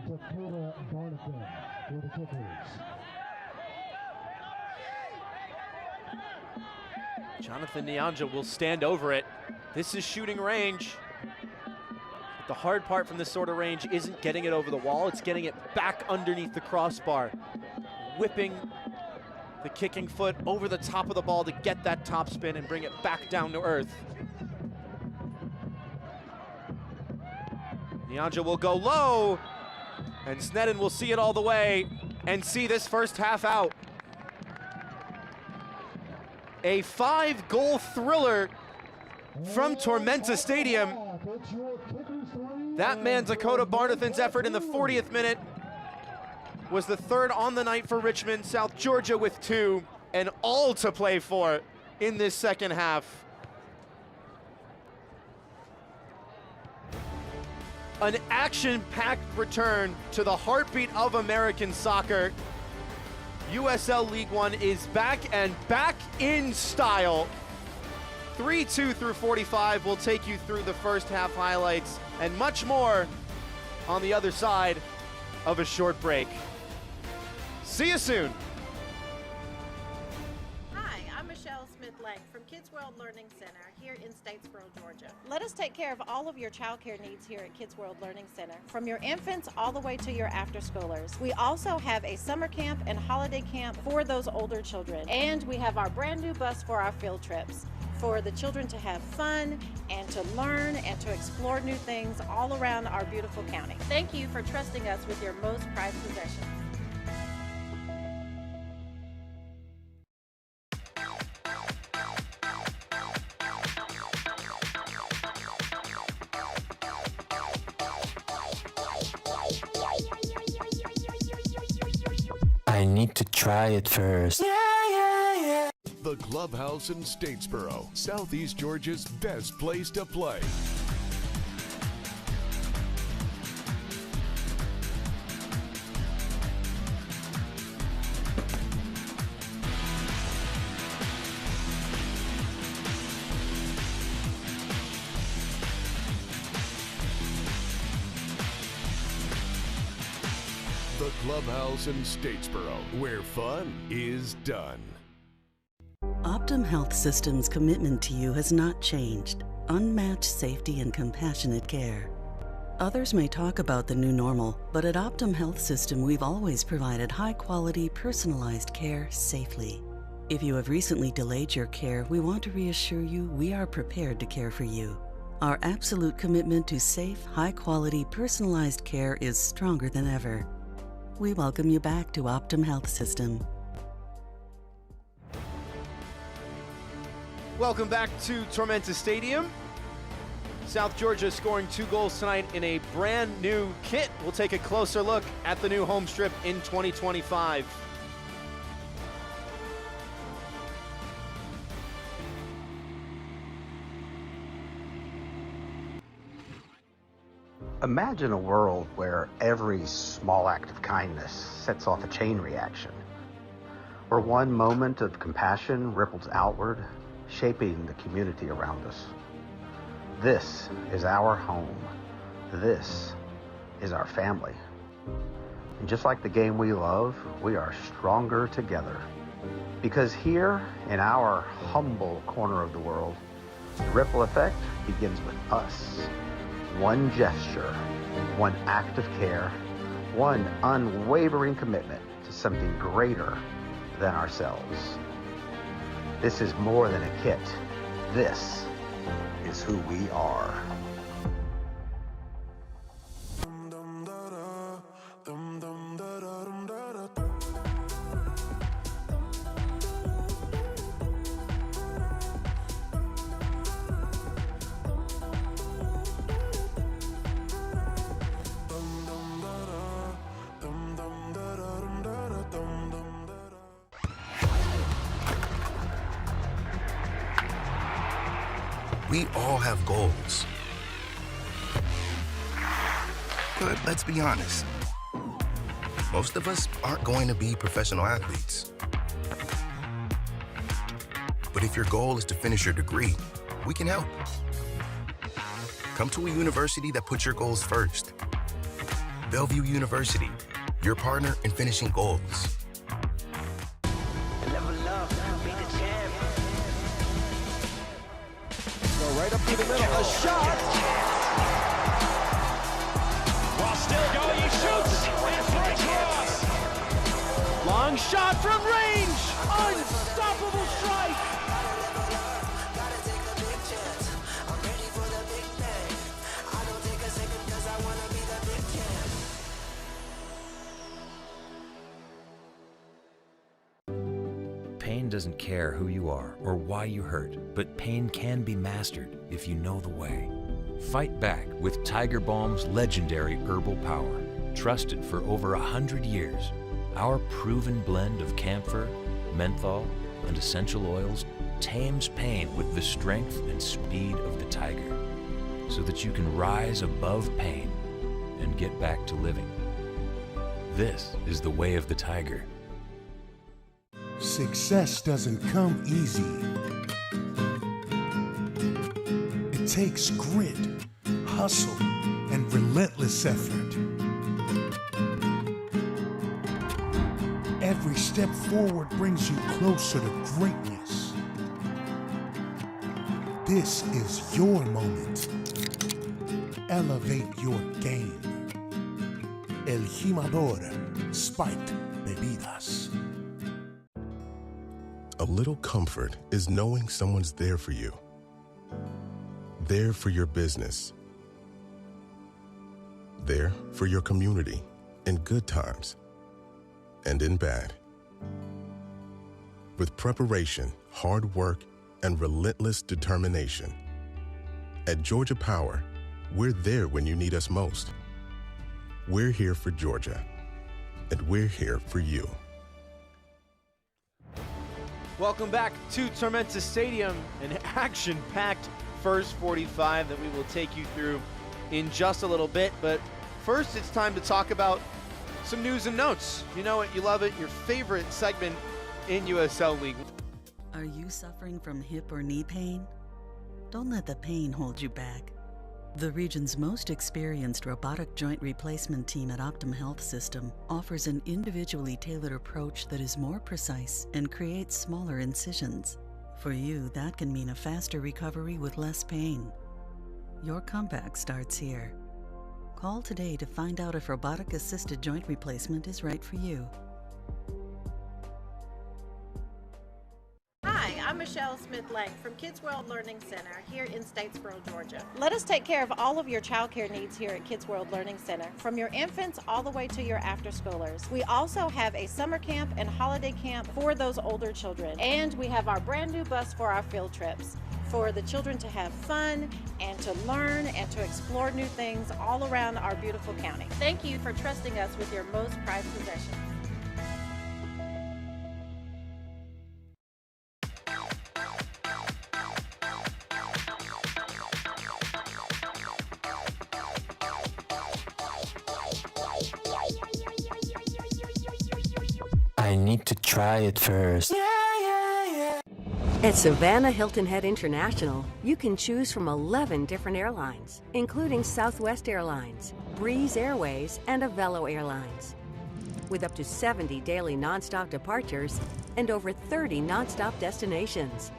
Dakota Barnathan, for the Kickers. Jonathan Nyonjo will stand over it. This is shooting range. But the hard part from this sort of range isn't getting it over the wall, it's getting it back underneath the crossbar. Whipping the kicking foot over the top of the ball to get that top spin and bring it back down to earth. Nyonjo will go low, and Snedden will see it all the way and see this first half out. A 5-goal thriller from Tormenta Stadium. That man, Dakota Barnathan's effort in the 40th minute was the third on the night for Richmond. South Georgia with 2, and all to play for in this second half. An action-packed return to the heartbeat of American soccer. USL League One is back and back in style. 3-2 through 45 will take you through the first half highlights and much more on the other side of a short break. See you soon. Lang from Kids World Learning Center here in Statesboro, Georgia. Let us take care of all of your childcare needs here at Kids World Learning Center, from your infants all the way to your after-schoolers. We also have a summer camp and holiday camp for those older children, and we have our brand new bus for our field trips, for the children to have fun and to learn and to explore new things all around our beautiful county. Thank you for trusting us with your most prized possessions. I need to try it first. The Clubhouse in Statesboro, Southeast Georgia's best place to play. The Clubhouse in Statesboro, where fun is done. Optum Health System's commitment to you has not changed. Unmatched safety and compassionate care. Others may talk about the new normal, but at Optum Health System, we've always provided high-quality, personalized care safely. If you have recently delayed your care, we want to reassure you we are prepared to care for you. Our absolute commitment to safe, high-quality, personalized care is stronger than ever. We welcome you back to Optum Health System. Welcome back to Tormenta Stadium. South Georgia scoring 2 goals tonight in a brand new kit. We'll take a closer look at the new home strip in 2025. Imagine a world where every small act of kindness sets off a chain reaction, where one moment of compassion ripples outward, shaping the community around us. This is our home. This is our family. And just like the game we love, we are stronger together. Because here, in our humble corner of the world, the ripple effect begins with us. One gesture, one act of care, one unwavering commitment to something greater than ourselves. This is more than a kit. This is who we are. We all have goals. But let's be honest, most of us aren't going to be professional athletes. But if your goal is to finish your degree, we can help. Come to a university that puts your goals first. Bellevue University, your partner in finishing goals. Right up to the middle, a shot! While still going, he shoots! And right cross! Long shot from range! Unstoppable strike! Pain doesn't care who you are or why you hurt, but pain can be mastered if you know the way. Fight back with Tiger Balm's legendary herbal power. Trusted for over 100 years, our proven blend of camphor, menthol, and essential oils tames pain with the strength and speed of the tiger, so that you can rise above pain and get back to living. This is the way of the tiger. Success doesn't come easy. It takes grit, hustle, and relentless effort. Every step forward brings you closer to greatness. This is your moment. Elevate your game. El Jimador Spiked Bebidas. A little comfort is knowing someone's there for you. There for your business. There for your community in good times and in bad. With preparation, hard work, and relentless determination, at Georgia Power, we're there when you need us most. We're here for Georgia, and we're here for you. Welcome back to Tormenta Stadium, an action-packed first 45 that we will take you through in just a little bit. But first, it's time to talk about some news and notes. You know it, you love it, your favorite segment in USL League. Are you suffering from hip or knee pain? Don't let the pain hold you back. The region's most experienced robotic joint replacement team at Optum Health System offers an individually tailored approach that is more precise and creates smaller incisions. For you, that can mean a faster recovery with less pain. Your comeback starts here. Call today to find out if robotic-assisted joint replacement is right for you. Hi, I'm Michelle Smith-Lang from Kids World Learning Center here in Statesboro, Georgia. Let us take care of all of your childcare needs here at Kids World Learning Center, from your infants all the way to your after-schoolers. We also have a summer camp and holiday camp for those older children. And we have our brand new bus for our field trips, for the children to have fun and to learn and to explore new things all around our beautiful county. Thank you for trusting us with your most prized possessions. I need to try it first. At Savannah Hilton Head International, you can choose from 11 different airlines, including Southwest Airlines, Breeze Airways, and Avelo Airlines. With up to 70 daily nonstop departures and over 30 nonstop destinations,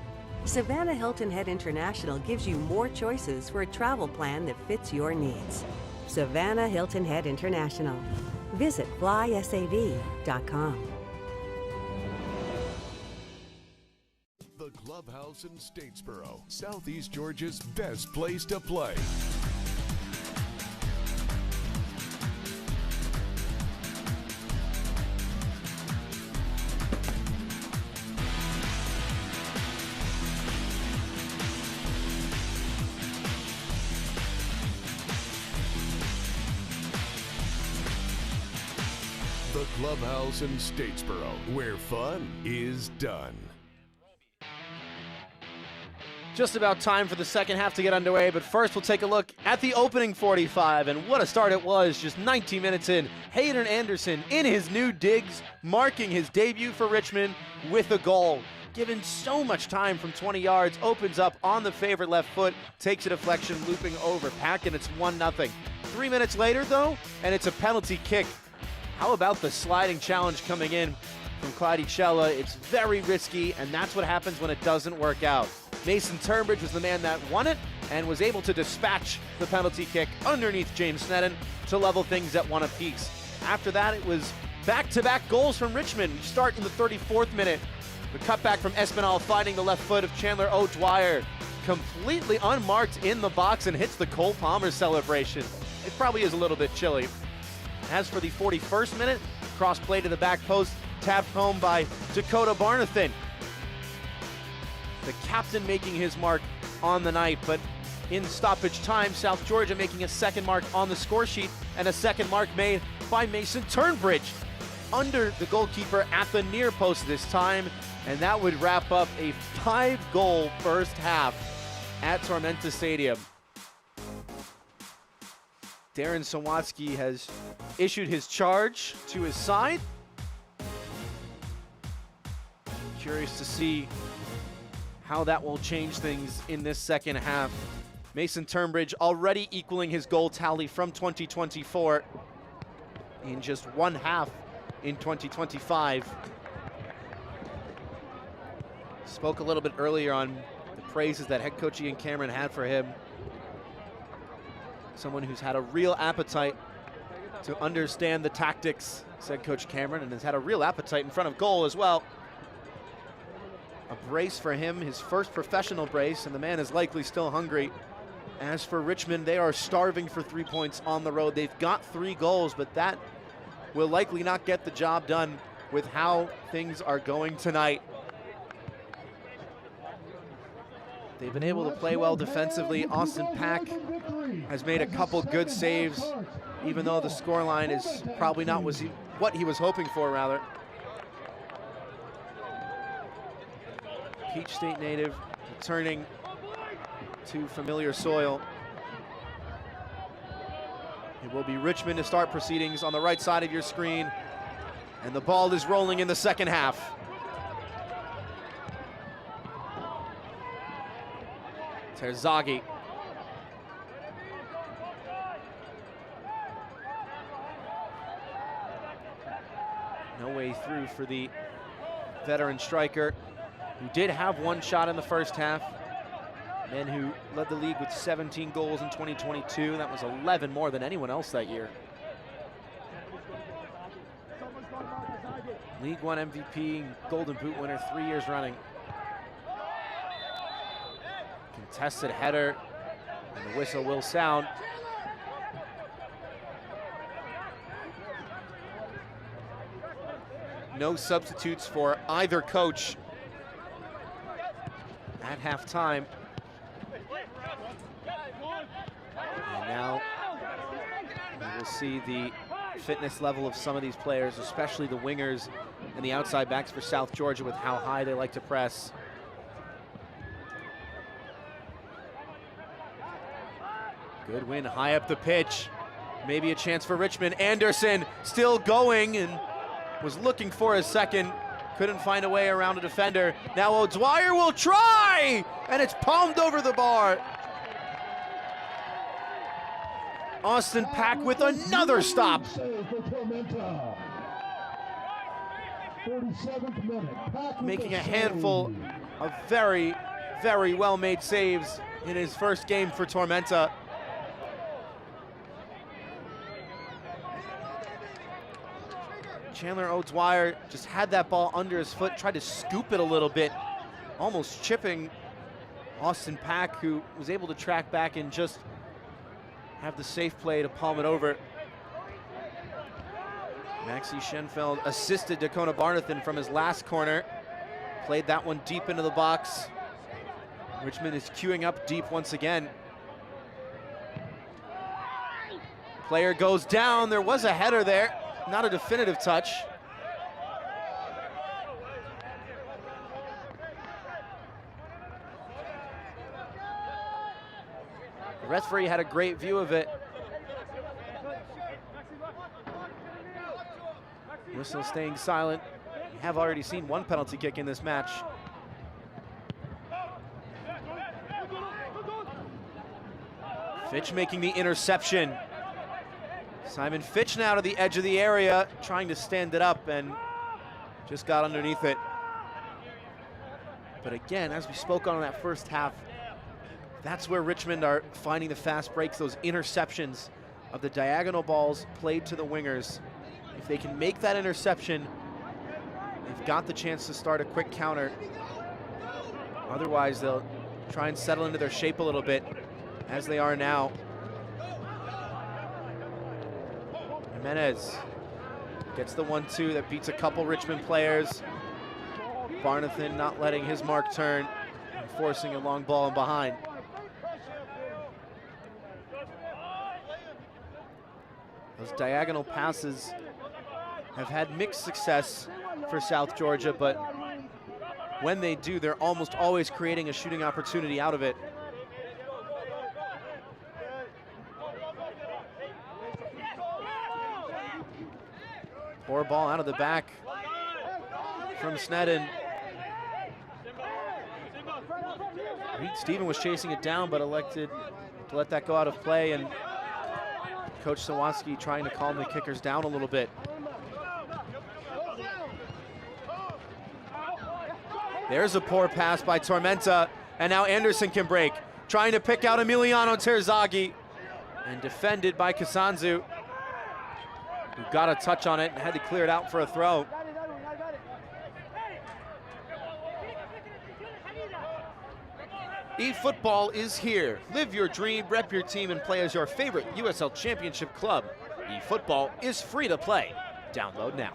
Savannah Hilton Head International gives you more choices for a travel plan that fits your needs. Savannah Hilton Head International. Visit flysav.com. The Clubhouse in Statesboro, Southeast Georgia's best place to play. The Clubhouse in Statesboro, where fun is done. Just about time for the second half to get underway, but first we'll take a look at the opening 45, and what a start it was. Just 19 minutes in, Hayden Anderson in his new digs, marking his debut for Richmond with a goal. Given so much time from 20 yards, opens up on the favorite left foot, takes a deflection, looping over Pack, and it's 1-0. 3 minutes later, though, and it's a penalty kick. How about the sliding challenge coming in from Clydicella? It's very risky, and that's what happens when it doesn't work out. Mason Turnbridge was the man that won it and was able to dispatch the penalty kick underneath James Sneddon to level things at 1 apiece. After that, it was back-to-back goals from Richmond. We start in the 34th minute. The cutback from Espinal finding the left foot of Chandler O'Dwyer. Completely unmarked in the box and hits the Cole Palmer celebration. It probably is a little bit chilly. As for the 41st minute, cross play to the back post, tapped home by Dakota Barnathan. The captain making his mark on the night, but in stoppage time, South Georgia making a second mark on the score sheet, and a second mark made by Mason Turnbridge under the goalkeeper at the near post this time, and that would wrap up a 5-goal first half at Tormenta Stadium. Darren Sawatsky has issued his charge to his side. Curious to see how that will change things in this second half. Mason Turnbridge already equaling his goal tally from 2024 in just one half in 2025. Spoke a little bit earlier on the praises that head coach Ian Cameron had for him. Someone who's had a real appetite to understand the tactics, said Coach Cameron, and has had a real appetite in front of goal as well. A brace for him, his first professional brace, and the man is likely still hungry. As for Richmond, they are starving for 3 points on the road. They've got 3 goals, but that will likely not get the job done with how things are going tonight. They've been able to play well defensively. Austin Pack has made a couple good saves, even though the scoreline is probably not what he was hoping for, rather. Peach State native returning to familiar soil. It will be Richmond to start proceedings on the right side of your screen, and the ball is rolling in the second half. Terzaghi. No way through for the veteran striker, who did have one shot in the first half. Man who led the league with 17 goals in 2022. That was 11 more than anyone else that year. League One MVP, Golden Boot winner 3 years running. Contested header, and the whistle will sound. No substitutes for either coach at halftime. And now we will see the fitness level of some of these players, especially the wingers and the outside backs for South Georgia, with how high they like to press. Good win high up the pitch. Maybe a chance for Richmond. Anderson still going and was looking for a second. Couldn't find a way around a defender. Now O'Dwyer will try, and it's palmed over the bar. Austin Pack with another stop. Making a handful of very, very well-made saves in his first game for Tormenta. Chandler O'Dwyer just had that ball under his foot, tried to scoop it a little bit, almost chipping Austin Pack, who was able to track back and just have the safe play to palm it over. Maxie Schenfeld assisted Dakota Barnathan from his last corner. Played that one deep into the box. Richmond is queuing up deep once again. Player goes down. There was a header there. Not a definitive touch. The referee had a great view of it. Whistle staying silent. We have already seen one penalty kick in this match. Fitch making the interception. Simon Fitch now to the edge of the area, trying to stand it up, and just got underneath it. But again, as we spoke on in that first half, that's where Richmond are finding the fast breaks, those interceptions of the diagonal balls played to the wingers. If they can make that interception, they've got the chance to start a quick counter. Otherwise, they'll try and settle into their shape a little bit, as they are now. Jimenez gets the 1-2 that beats a couple Richmond players. Barnathan not letting his mark turn and forcing a long ball in behind. Those diagonal passes have had mixed success for South Georgia, but when they do, they're almost always creating a shooting opportunity out of it. Poor ball out of the back from Sneddon. Reed Stephen was chasing it down, but elected to let that go out of play, and Coach Sawanski trying to calm the kickers down a little bit. There's a poor pass by Tormenta, and now Anderson can break. Trying to pick out Emiliano Terzaghi, and defended by Kasanzu, who got a touch on it and had to clear it out for a throw. eFootball is here. Live your dream, rep your team, and play as your favorite USL Championship club. eFootball is free to play. Download now.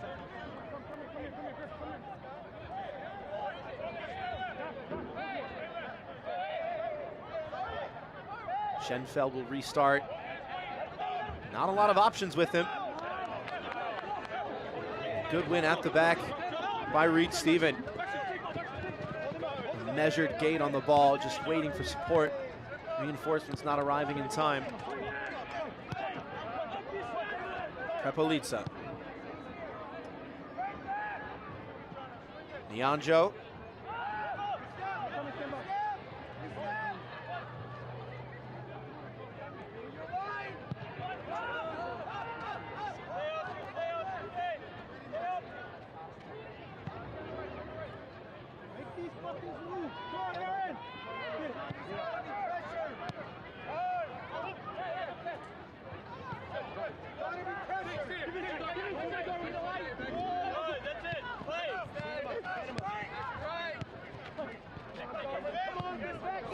Schenfeld will restart. Not a lot of options with him. Good win at the back by Reed Stephen. A measured gait on the ball, just waiting for support. Reinforcements not arriving in time. Prepolitsa. Nianjo.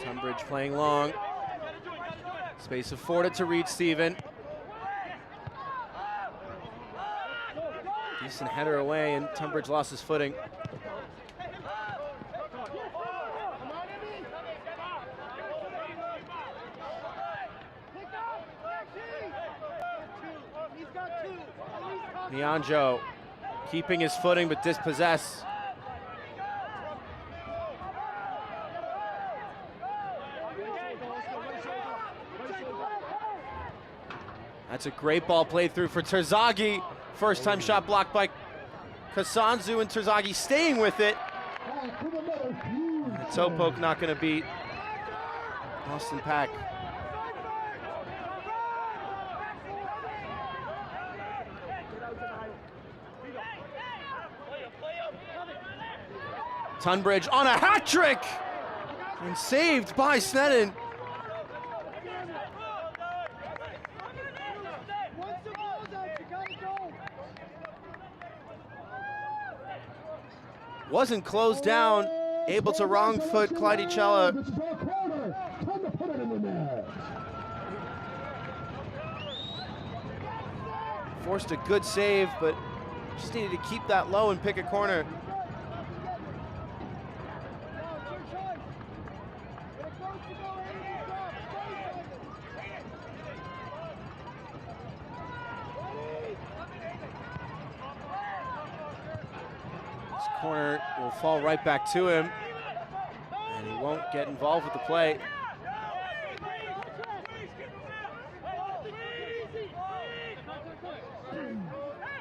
Tunbridge playing long. Space afforded to Reed Stephen. Decent header away, and Tunbridge lost his footing. Nianjo keeping his footing but dispossessed. That's a great ball played through for Terzaghi. First time shot blocked by Kasanzu, and Terzaghi staying with it. And the toe poke not going to beat Austin Pack. Tunbridge on a hat trick and saved by Sneddon. Wasn't closed down, able to wrong foot Clydicella. Forced a good save, but just needed to keep that low and pick a corner. Corner will fall right back to him, and he won't get involved with the play.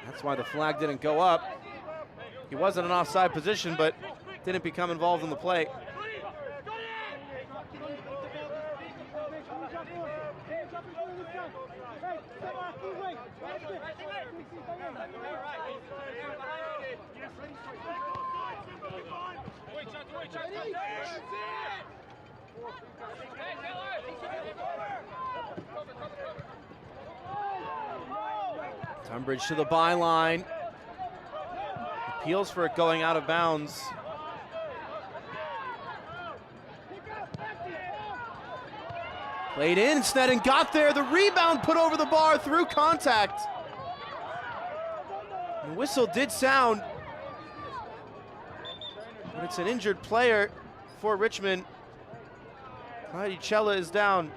That's why the flag didn't go up. He was in an offside position, but didn't become involved in the play. Tunbridge to the byline. Appeals for it going out of bounds. Played in, Sneddon got there. The rebound put over the bar through contact. The whistle did sound, but it's an injured player for Richmond. Clydicella is down.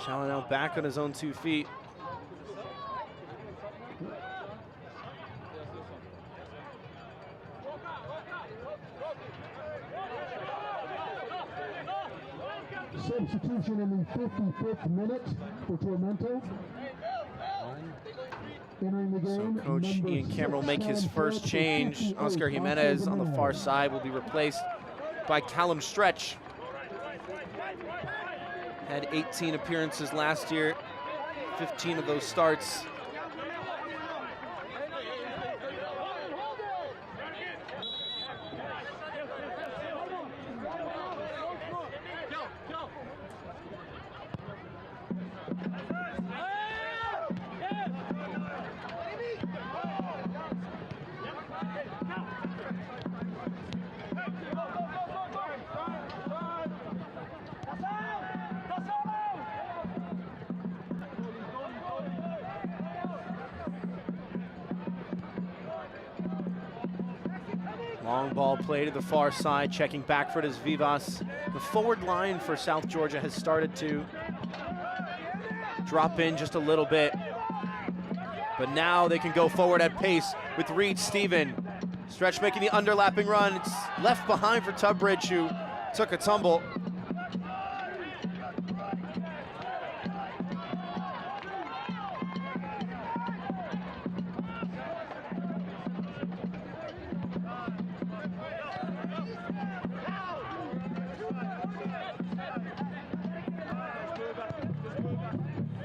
Challen now back on his own 2 feet. Substitution in the 55th minute for Tormenta. Entering the game, so Coach Ian Cameron will make his first change. Oscar Jimenez on the far side will be replaced by Callum Stretch. Had 18 appearances last year, 15 of those starts. Long ball play to the far side, checking back for it is Vivas. The forward line for South Georgia has started to drop in just a little bit, but now they can go forward at pace with Reed Stephen. Stretch making the underlapping run. It's left behind for Tubbridge, who took a tumble.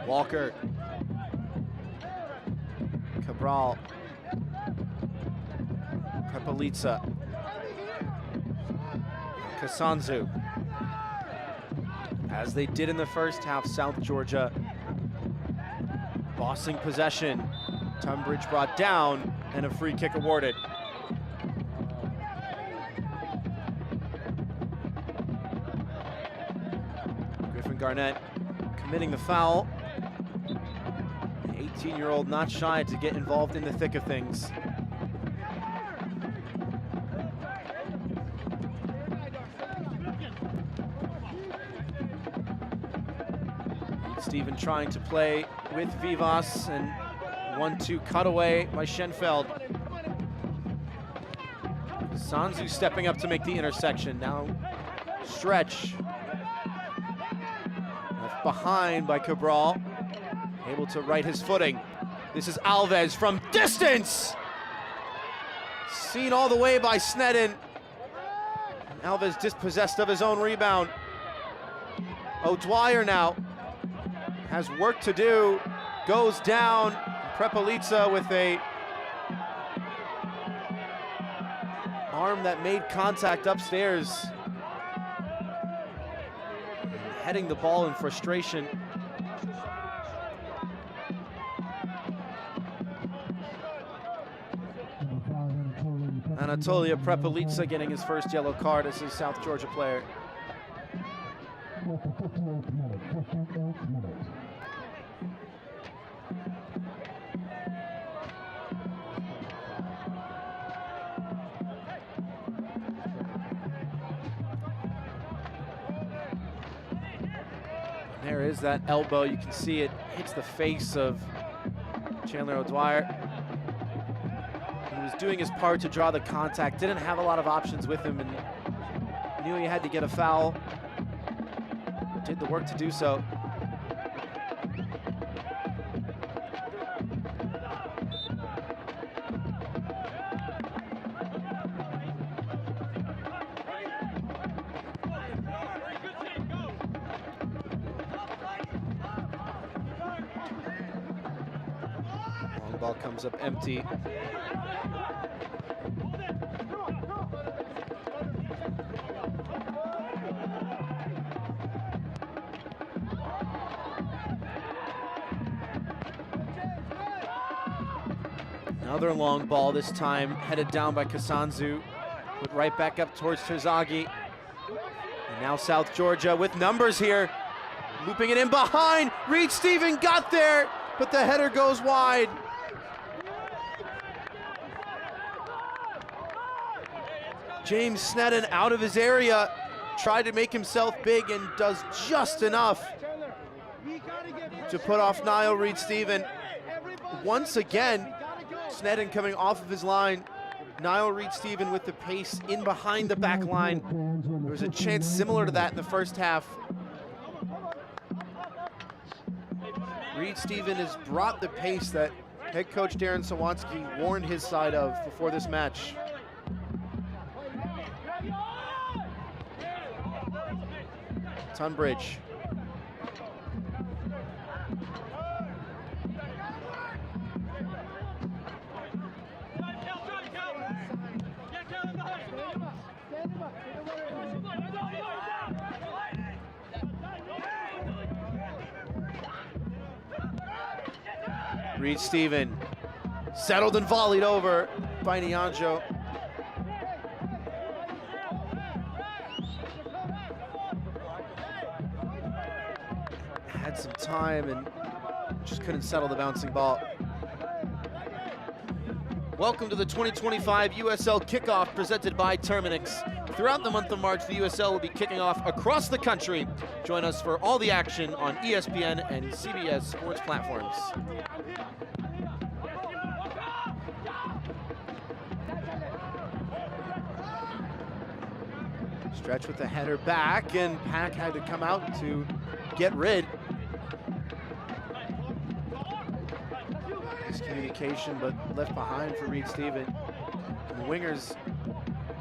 Walker, Cabral, Prepelica, Kasanzu. As they did in the first half, South Georgia bossing possession. Tunbridge brought down and a free kick awarded. Griffin Garnett committing the foul. 18-year-old not shy to get involved in the thick of things. Stephen trying to play with Vivas, and 1-2 cutaway by Schenfeld. Sanzu stepping up to make the intersection. Now Stretch. Left behind by Cabral. Able to right his footing. This is Alves from distance! Seen all the way by Snedden. Alves dispossessed of his own rebound. O'Dwyer now has work to do. Goes down. Prepelica with a arm that made contact upstairs. Heading the ball in frustration. Anatolia Prepelica getting his first yellow card as his South Georgia player. There is that elbow. You can see it hits the face of Chandler O'Dwyer. He was doing his part to draw the contact, didn't have a lot of options with him, and knew he had to get a foul. Did the work to do so. Long ball comes up empty. Another long ball, this time headed down by Kasanzu. Put right back up towards Terzaghi. And now South Georgia with numbers here. Looping it in behind. Reed Stephen got there, but the header goes wide. James Snedden out of his area. Tried to make himself big and does just enough. to put off Niall Reed-Stephen. Once again, Sneddon coming off of his line. Niall Reed-Stephen with the pace in behind the back line. There was a chance similar to that in the first half. Reed-Stephen has brought the pace that head coach Darren Sawansky warned his side of before this match. Tunbridge. Reed-Stephen settled and volleyed over by Nyanjo. Had some time and just couldn't settle the bouncing ball. Welcome to the 2025 USL Kickoff presented by Terminix. Throughout the month of March, the USL will be kicking off across the country. Join us for all the action on ESPN and CBS sports platforms. Stretch with the header back, and Pack had to come out to get rid. Miscommunication, but left behind for Reed-Stephen. And the wingers,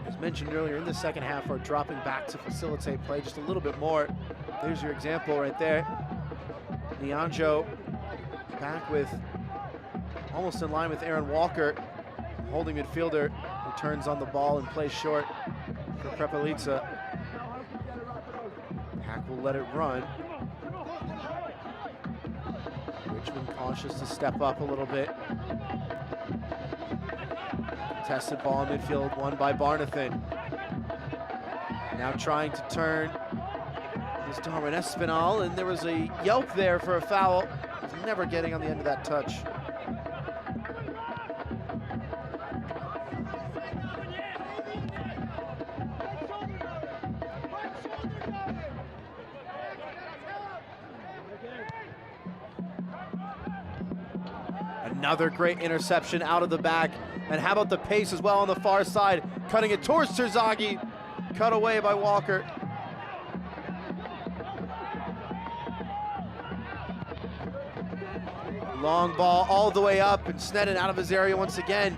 as mentioned earlier in the second half, are dropping back to facilitate play just a little bit more. There's your example right there. Nyanjo back with almost in line with Aaron Walker. Holding midfielder who turns on the ball and plays short for Prepelica. Pack will let it run. Richmond cautious to step up a little bit. Contested ball in midfield, won by Barnathan. Now trying to turn is Darwin Espinal, and there was a yelp there for a foul. He's never getting on the end of that touch. Another great interception out of the back. And how about the pace as well on the far side? Cutting it towards Terzaghi. Cut away by Walker. Long ball all the way up, and Sneddon out of his area once again.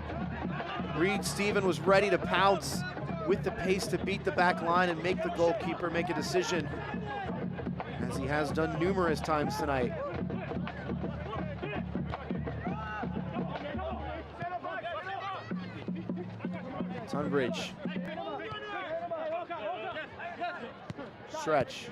Reed-Stephen was ready to pounce with the pace to beat the back line and make the goalkeeper make a decision, as he has done numerous times tonight. Tunbridge. Stretch.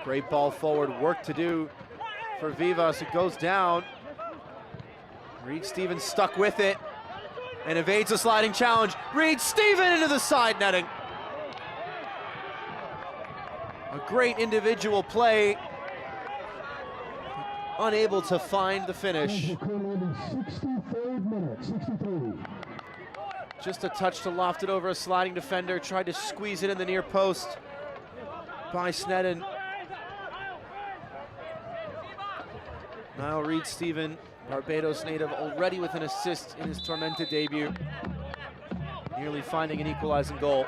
Great ball forward, work to do for Vivas. It goes down. Reed-Stephen stuck with it and evades a sliding challenge. Reed-Stephen into the side netting. A great individual play, unable to find the finish. Just a touch to loft it over a sliding defender, tried to squeeze it in the near post by Sneddon. Niall Reed-Stephen, Barbados native, already with an assist in his Tormenta debut, nearly finding an equalizing goal.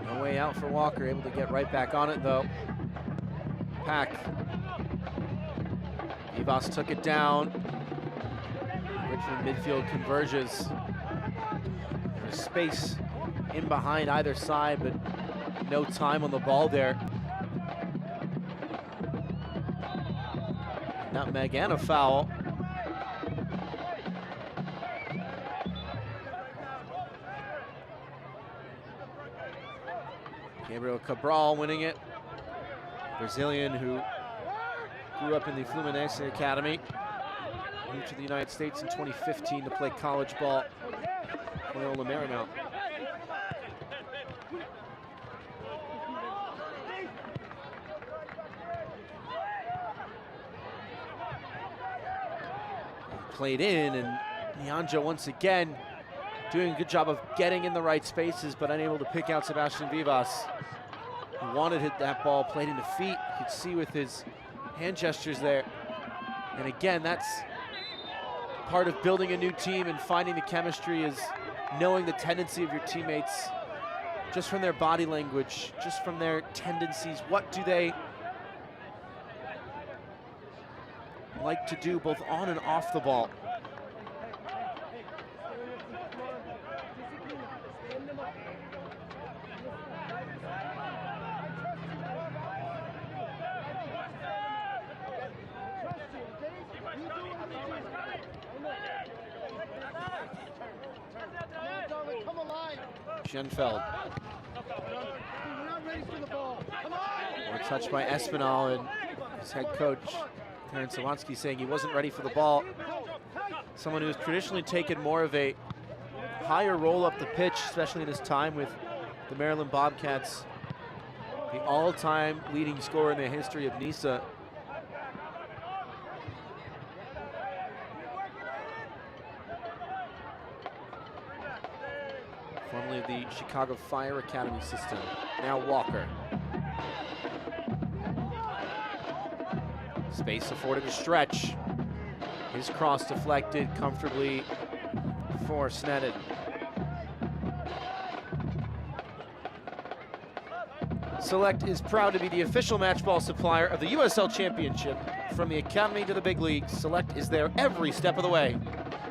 No way out for Walker, able to get right back on it though. Pack. Vivas took it down. Richmond midfield converges. There's space in behind either side, but no time on the ball there. Nutmeg and a foul. Gabriel Cabral winning it. Brazilian who grew up in the Fluminense Academy. Moved to the United States in 2015 to play college ball for Loyola Marymount. played in, and Nyanja once again doing a good job of getting in the right spaces, but unable to pick out Sebastian Vivas. He wanted to hit that ball, played into feet. You could see with his hand gestures there. And again, that's part of building a new team and finding the chemistry, is knowing the tendency of your teammates just from their body language, just from their tendencies. What do they like to do both on and off the ball? Schenfeld. Or touched by Espinal, and his head coach, Terence Sawansky, saying he wasn't ready for the ball. Someone who's traditionally taken more of a higher roll up the pitch, especially in his time with the Maryland Bobcats. The all-time leading scorer in the history of NISA. Formerly of the Chicago Fire Academy system. Now Walker. Space afforded a stretch. His cross deflected comfortably for Sneddon. Select is proud to be the official match ball supplier of the USL Championship. From the Academy to the big leagues, Select is there every step of the way.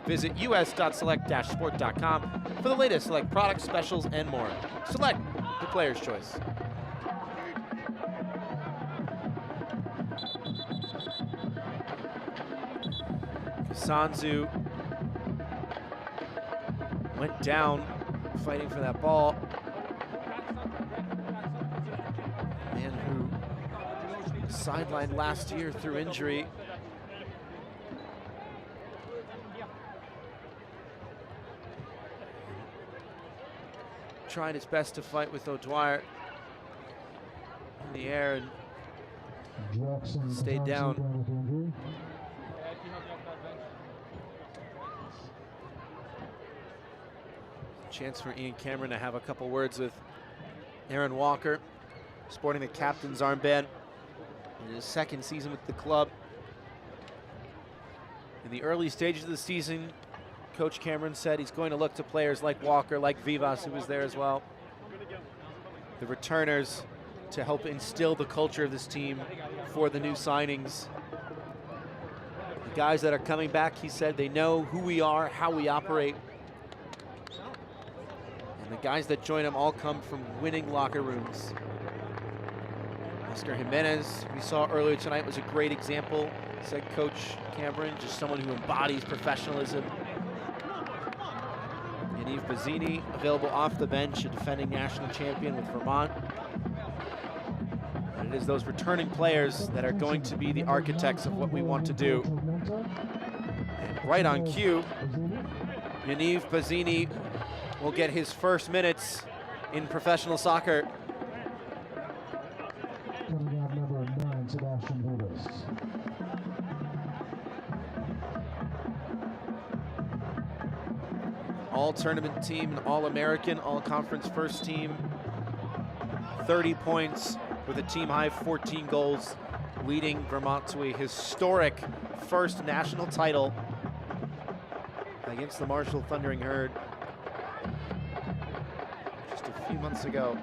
Visit us.select-sport.com for the latest Select products, specials, and more. Select, the player's choice. Sanzu went down fighting for that ball. Man who sidelined last year through injury. Tried its best to fight with O'Dwyer in the air and stayed down. Chance for Ian Cameron to have a couple words with Aaron Walker, sporting the captain's armband in his second season with the club. In the early stages of the season, Coach Cameron said he's going to look to players like Walker, like Vivas, who was there as well, the returners, to help instill the culture of this team for the new signings. The guys that are coming back, he said, they know who we are, how we operate. And the guys that join him all come from winning locker rooms. Oscar Jimenez, we saw earlier tonight, was a great example, said Coach Cameron, just someone who embodies professionalism. Yaniv Bazzini, available off the bench, a defending national champion with Vermont. And it is those returning players that are going to be the architects of what we want to do. And right on cue, Yaniv Bazzini will get his first minutes in professional soccer. Number 9, Sebastian Vivas. All-tournament team, an All-American, All-Conference first team. 30 points with a team-high 14 goals, leading Vermont to a historic first national title against the Marshall Thundering Herd just a few months ago.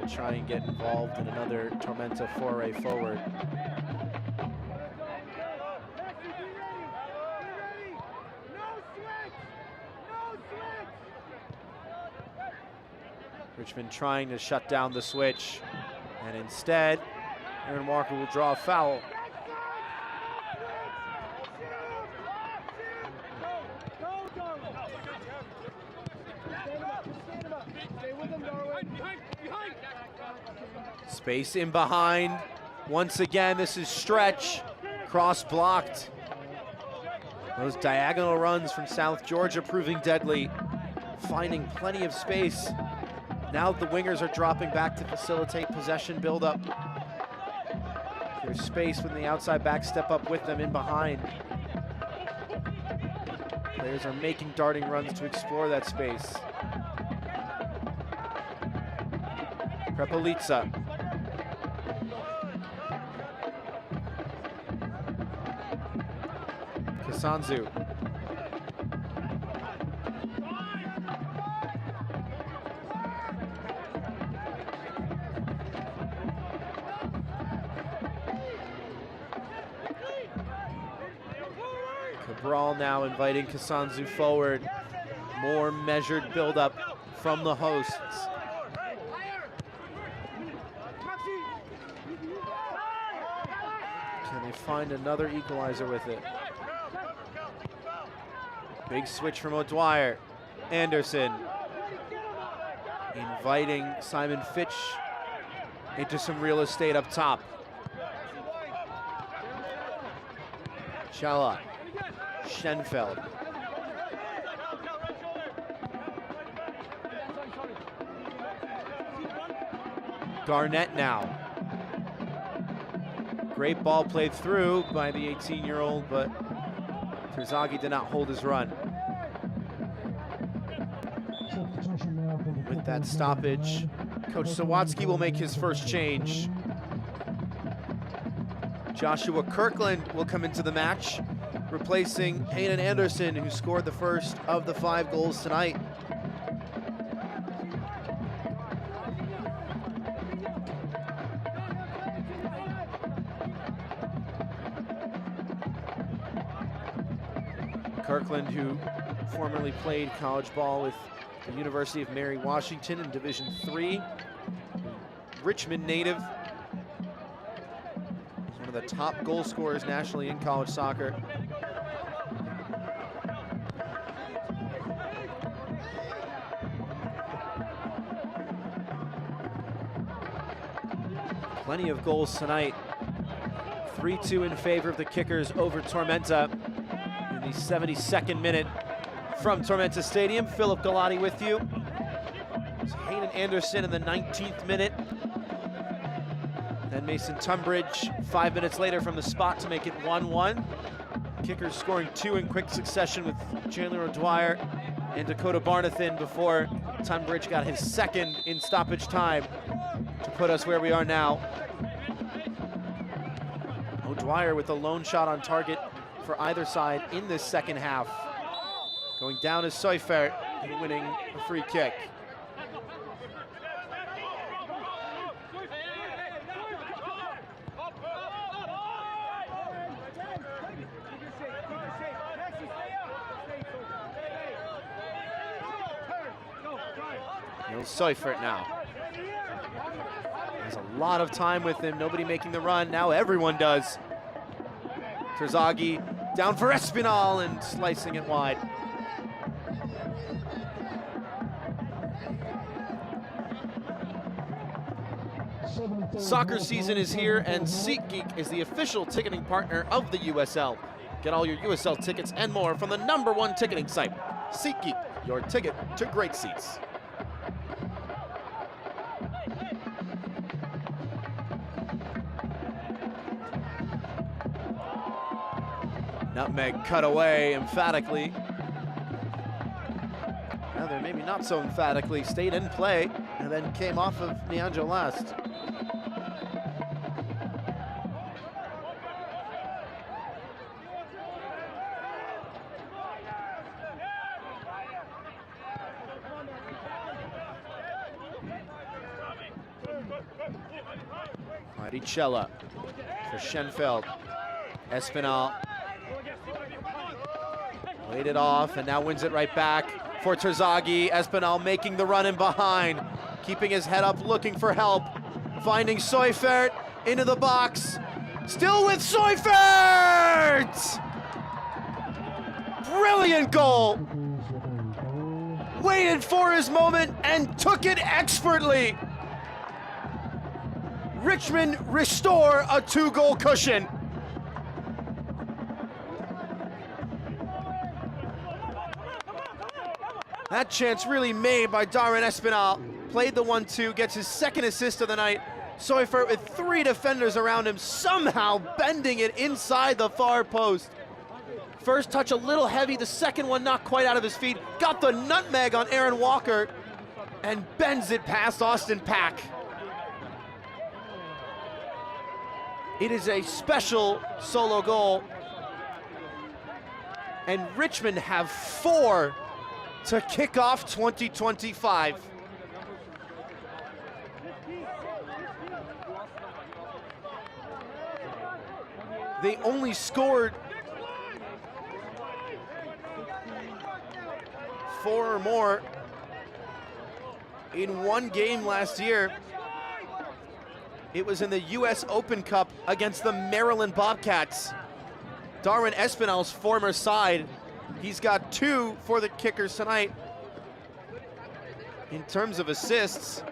Try and get involved in another Tormenta foray forward. Richmond trying to shut down the switch, and instead, Aaron Walker will draw a foul. Space in behind. Once again, this is Stretch. Cross blocked. Those diagonal runs from South Georgia proving deadly, finding plenty of space. Now the wingers are dropping back to facilitate possession buildup. There's space when the outside backs step up with them in behind. Players are making darting runs to explore that space. Prepolitsa. Kasanzu. Cabral now inviting Kasanzu forward. More measured buildup from the hosts. Can they find another equalizer with it? Big switch from O'Dwyer. Anderson inviting Simon Fitch into some real estate up top. Chala. Schenfeld. Garnett now. Great ball played through by the 18-year-old, but Terzaghi did not hold his run. With that stoppage, Coach Sawatsky will make his first change. Joshua Kirkland will come into the match, replacing Hayden Anderson, who scored the first of the 5 goals tonight. Kirkland, who formerly played college ball with the University of Mary Washington in Division III, Richmond native. He's one of the top goal scorers nationally in college soccer. Plenty of goals tonight. 3-2 in favor of the Kickers over Tormenta in the 72nd minute. From Tormenta Stadium, Philip Galati with you. It's Hayden Anderson in the 19th minute. Then Mason Tunbridge 5 minutes later from the spot to make it 1-1. Kickers scoring 2 in quick succession with Chandler O'Dwyer and Dakota Barnathan before Tunbridge got his second in stoppage time to put us where we are now. O'Dwyer with a lone shot on target for either side in this second half. Going down is Seufert, winning a free kick. Seufert now. Has a lot of time with him, nobody making the run. Now everyone does. Terzaghi down for Espinal and slicing it wide. Soccer season is here, and SeatGeek is the official ticketing partner of the USL. Get all your USL tickets and more from the #1 ticketing site. SeatGeek, your ticket to great seats. Nutmeg cut away emphatically. Rather, maybe not so emphatically, stayed in play and then came off of Nianjo last. Maricella for Schenfeld. Espinal laid it off and now wins it right back for Terzaghi. Espinal making the run in behind, keeping his head up, looking for help, finding Seufert into the box. Still with Seufert! Brilliant goal! Waited for his moment and took it expertly. Richmond restore a 2-goal cushion. That chance really made by Darwin Espinal. Played the 1-2, gets his second assist of the night. Seufert with 3 defenders around him, somehow bending it inside the far post. First touch a little heavy, the second one not quite out of his feet. Got the nutmeg on Aaron Walker and bends it past Austin Pack. It is a special solo goal. And Richmond have 4 to kick off 2025. They only scored 4 or more in one game last year. It was in the US Open Cup against the Maryland Bobcats. Darwin Espinal's former side. He's got 2 for the Kickers tonight. In terms of assists,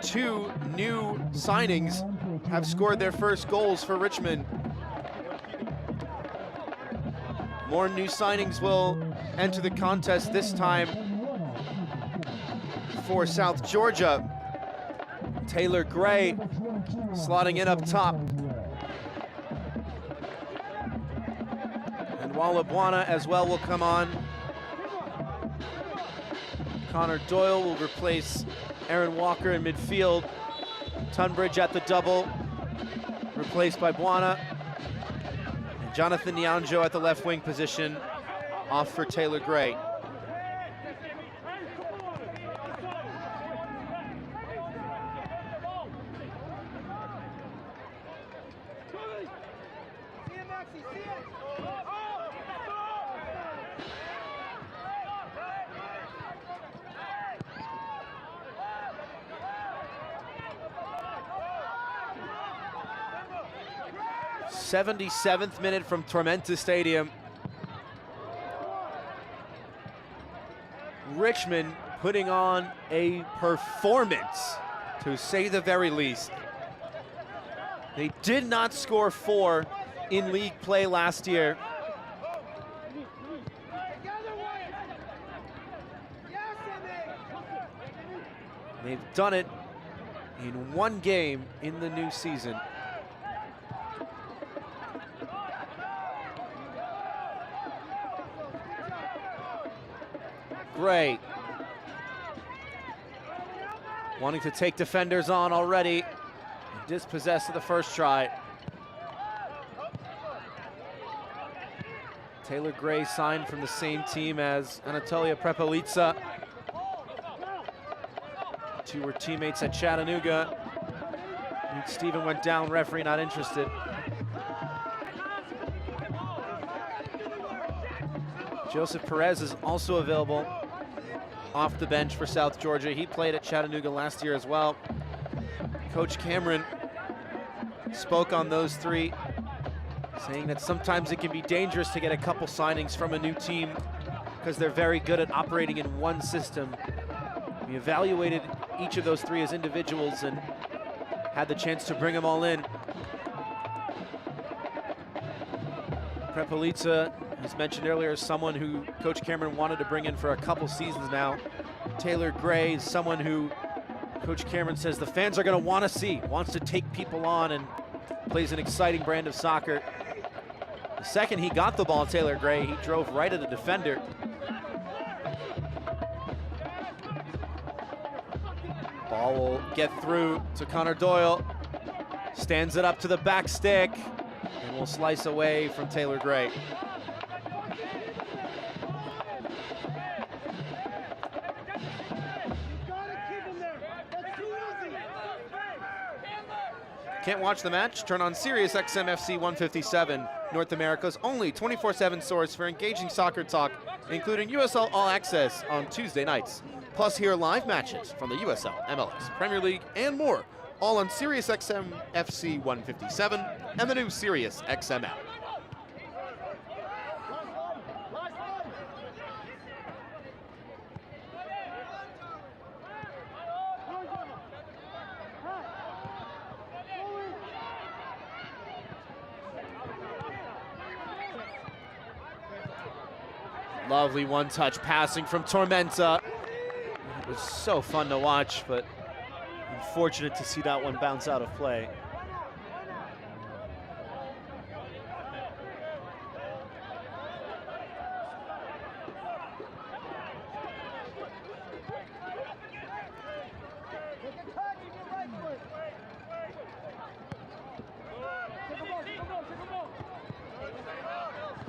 two new signings have scored their first goals for Richmond. More new signings will enter the contest, this time for South Georgia. Taylor Gray slotting in up top. And Walla as well will come on. Connor Doyle will replace Aaron Walker in midfield. Tunbridge at the double, replaced by Buana. And Jonathan Nyanjo at the left wing position, off for Taylor Gray. '77th minute from Tormenta Stadium. Richmond putting on a performance, to say the very least. They did not score 4 in league play last year. They've done it in one game in the new season. Gray wanting to take defenders on already, dispossessed of the first try. Taylor Gray signed from the same team as Anatolia Prepelica. 2 were teammates at Chattanooga. Stephen went down, referee not interested. Joseph Perez is also available off the bench for South Georgia. He played at Chattanooga last year as well. Coach Cameron spoke on those 3, saying that sometimes it can be dangerous to get a couple signings from a new team because they're very good at operating in one system. We evaluated each of those 3 as individuals and had the chance to bring them all in. Prepelica, as mentioned earlier, is someone who Coach Cameron wanted to bring in for a couple seasons now. Taylor Gray is someone who Coach Cameron says the fans are going to want to see, wants to take people on, and plays an exciting brand of soccer. The second he got the ball, Taylor Gray, he drove right at a defender. Ball will get through to Connor Doyle. Stands it up to the back stick and will slice away from Taylor Gray. Can't watch the match? Turn on Sirius XM FC 157, North America's only 24/7 source for engaging soccer talk, including USL All Access on Tuesday nights. Plus hear live matches from the USL, MLS, Premier League, and more, all on Sirius XM FC 157 and the new Sirius XM app. Lovely one-touch passing from Tormenta. It was so fun to watch, but unfortunate to see that one bounce out of play.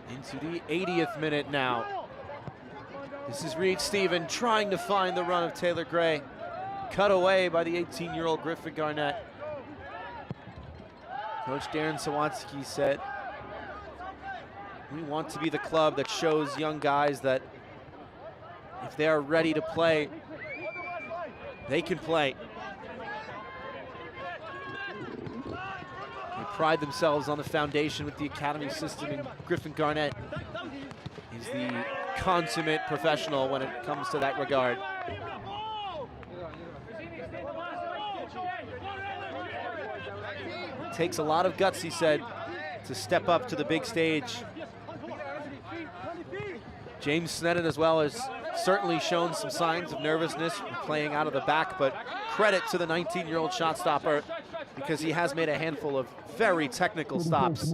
Into the 80th minute now. This is Reed Stephen trying to find the run of Taylor Gray. Cut away by the 18-year-old Griffin Garnett. Coach Darren Sawatsky said, we want to be the club that shows young guys that if they are ready to play, they can play. They pride themselves on the foundation with the academy system, and Griffin Garnett is the consummate professional when it comes to that regard. It takes a lot of guts, he said, to step up to the big stage. James Sneddon as well has certainly shown some signs of nervousness playing out of the back, but credit to the 19-year-old shot stopper because he has made a handful of very technical stops.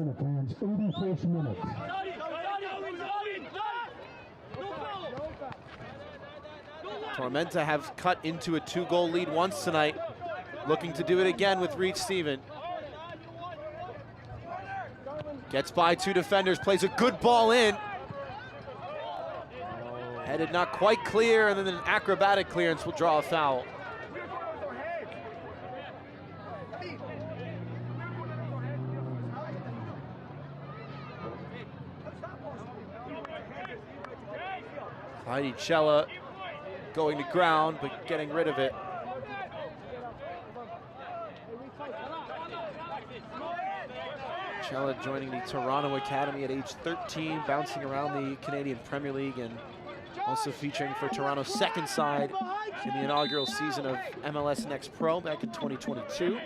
Tormenta have cut into a 2-goal lead once tonight, looking to do it again with Reed Stephen. Gets by 2 defenders, plays a good ball in. Headed not quite clear, and then an acrobatic clearance will draw a foul. Heidi Cella going to ground, but getting rid of it. Cella joining the Toronto Academy at age 13, bouncing around the Canadian Premier League and also featuring for Toronto's second side in the inaugural season of MLS Next Pro back in 2022.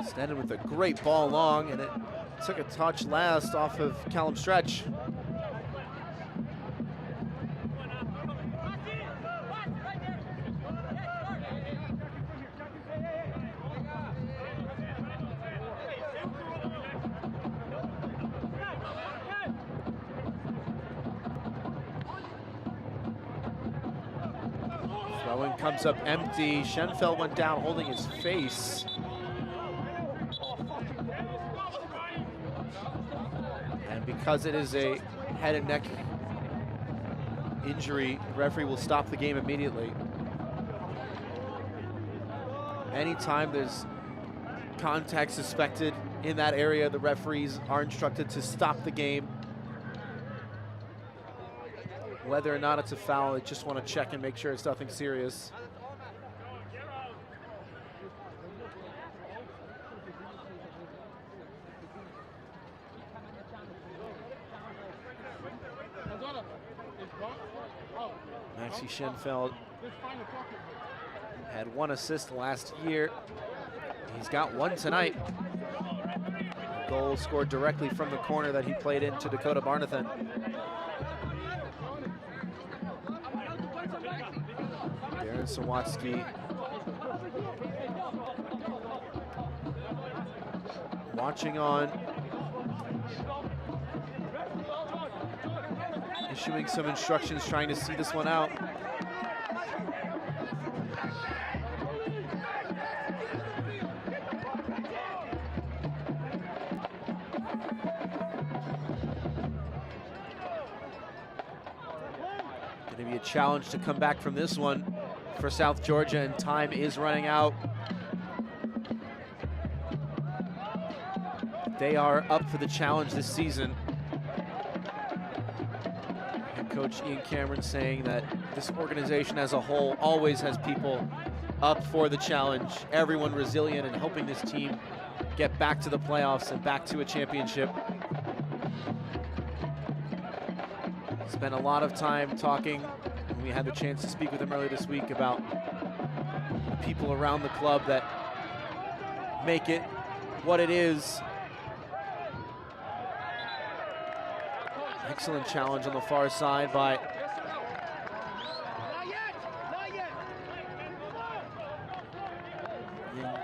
Sneddon with a great ball long, and it took a touch last off of Callum Stretch. Throw-in comes up empty. Schenfeld went down holding his face. And because it is a head and neck injury, the referee will stop the game immediately. Anytime there's contact suspected in that area, the referees are instructed to stop the game. Whether or not it's a foul, they just want to check and make sure it's nothing serious. Maxi Schenfeld had 1 assist last year. He's got 1 tonight. A goal scored directly from the corner that he played into Dakota Barnathan. Darren Sawatsky watching on, issuing some instructions, trying to see this one out. Going to be a challenge to come back from this one for South Georgia, and time is running out. They are up for the challenge this season. And Coach Ian Cameron saying that this organization as a whole always has people up for the challenge, everyone resilient and helping this team get back to the playoffs and back to a championship. Spent a lot of time talking, and we had the chance to speak with him earlier this week about the people around the club that make it what it is. Excellent challenge on the far side by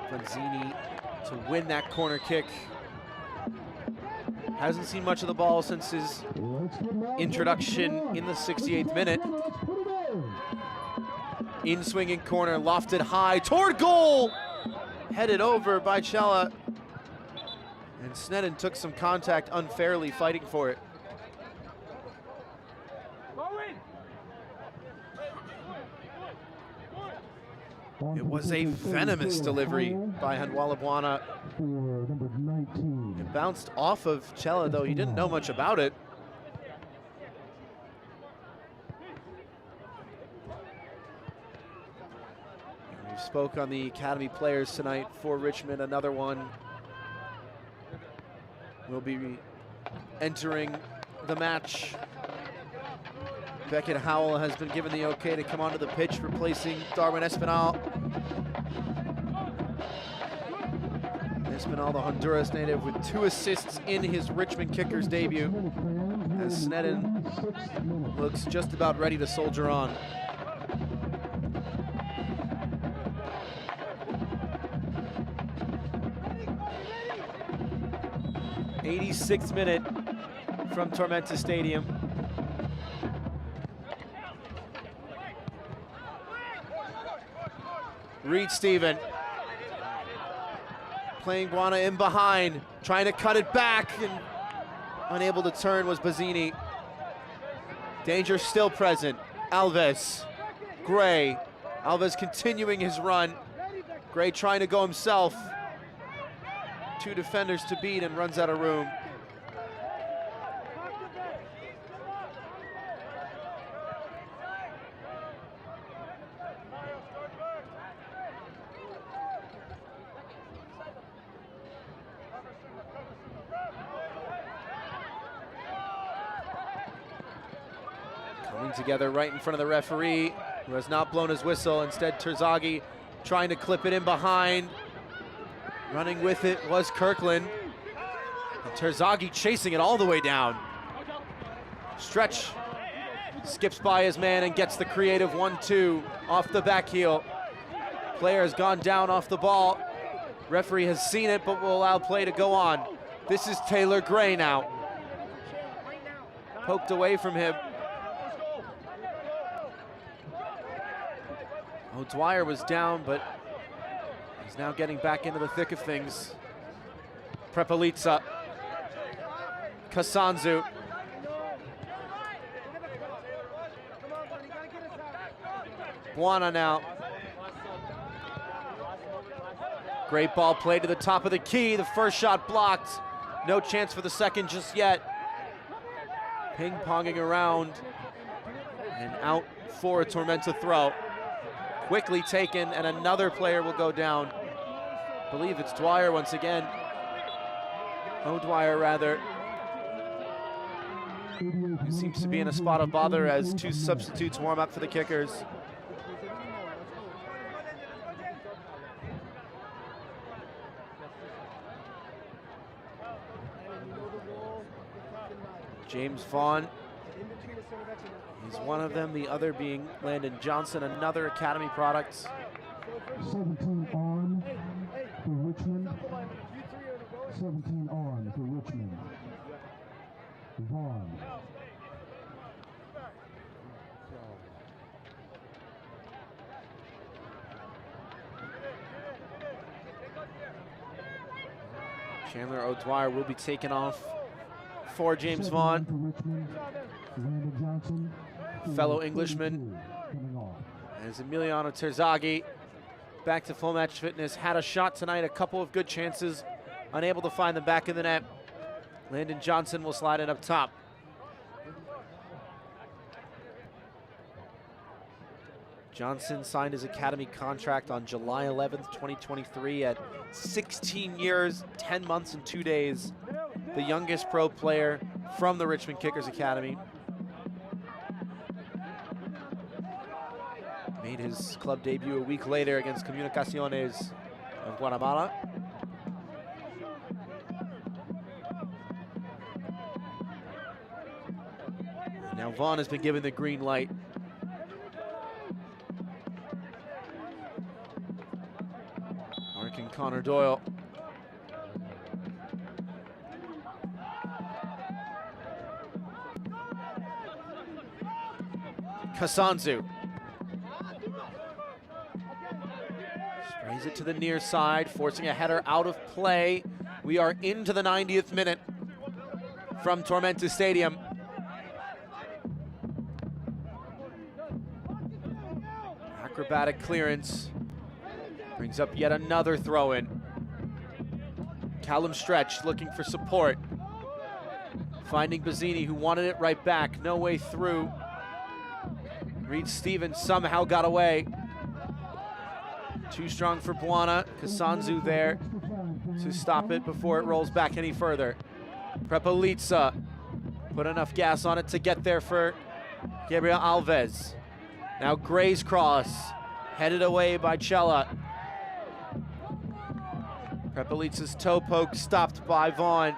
Vanzini to win that corner kick. Hasn't seen much of the ball since his introduction in the 68th minute. In swinging corner, lofted high toward goal. Headed over by Cella. And Sneddon took some contact unfairly, fighting for it. It was a venomous delivery by Handwala Buana. It bounced off of Cella, though he didn't know much about it. We spoke on the Academy players tonight for Richmond. Another one will be entering the match. Beckett Howell has been given the okay to come onto the pitch, replacing Darwin Espinal. Espinal, the Honduras native, with 2 assists in his Richmond Kickers debut, as Sneddon looks just about ready to soldier on. '86th minute from Tormenta Stadium. Reed Stephen playing Buana in behind, trying to cut it back, and unable to turn was Bazzini. Danger still present. Alves, Gray. Alves continuing his run. Gray trying to go himself. 2 defenders to beat and runs out of room. Coming together right in front of the referee, who has not blown his whistle. Instead, Terzaghi trying to clip it in behind. Running with it was Kirkland. And Terzaghi chasing it all the way down. Stretch skips by his man and gets the creative 1-2 off the back heel. Player has gone down off the ball. Referee has seen it, but will allow play to go on. This is Taylor Gray now. Poked away from him. O'Dwyer was down, but he's now getting back into the thick of things. Prepelica. Kasanzu. Buana now. Great ball played to the top of the key. The first shot blocked. No chance for the second just yet. Ping-ponging around and out for a Tormenta throw. Quickly taken, and another player will go down. I believe it's Dwyer once again. O'Dwyer, rather. He seems to be in a spot of bother as 2 substitutes warm up for the Kickers. James Vaughn. He's one of them, the other being Landon Johnson, another Academy product. 17 on for Richmond. 17 on for Richmond. Vaughn. Chandler O'Dwyer will be taken off for James Vaughn. Landon Johnson. Fellow Englishman. As Emiliano Terzaghi, back to full match fitness, had a shot tonight, a couple of good chances, unable to find them back in the net. Landon Johnson will slide it up top. Johnson signed his Academy contract on July 11th, 2023 at 16 years, 10 months and 2 days. The youngest pro player from the Richmond Kickers Academy. Made his club debut a week later against Comunicaciones of Guatemala. Vaughn has been given the green light. Marking Connor Doyle. Kasanzu. Sprays it to the near side, forcing a header out of play. We are into the 90th minute from Tormenta Stadium. Acrobatic clearance brings up yet another throw-in. Callum Stretch looking for support. Finding Bazzini, who wanted it right back. No way through. Reed Stevens somehow got away. Too strong for Buana. Kasanzu there to stop it before it rolls back any further. Prepolitsa put enough gas on it to get there for Gabriel Alves. Now Gray's cross, headed away by Cella. Prepolitsa's toe poke stopped by Vaughn.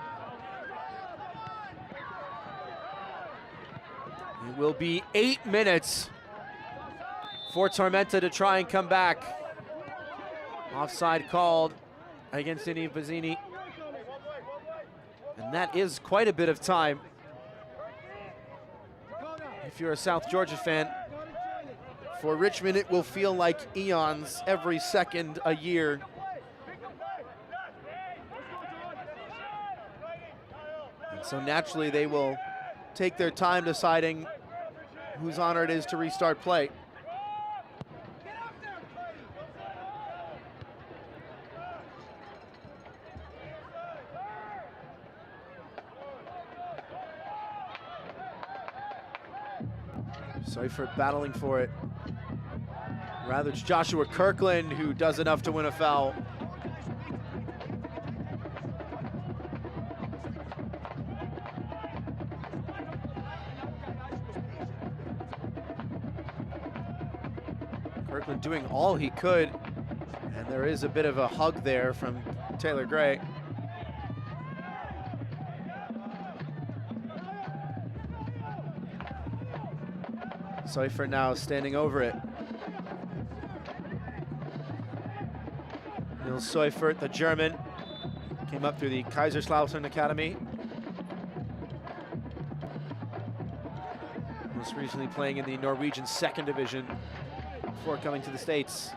It will be 8 minutes for Tormenta to try and come back. Offside called against Indy Bazzini. And that is quite a bit of time. If you're a South Georgia fan, for Richmond it will feel like eons, every second a year. And so naturally they will take their time deciding whose honor it is to restart play. Seifert battling for it. Rather, it's Joshua Kirkland who does enough to win a foul. Kirkland doing all he could, and there is a bit of a hug there from Taylor Gray. Seifert now standing over it. Nils Seifert, the German, came up through the Kaiserslautern Academy. Most recently playing in the Norwegian 2nd division before coming to the States.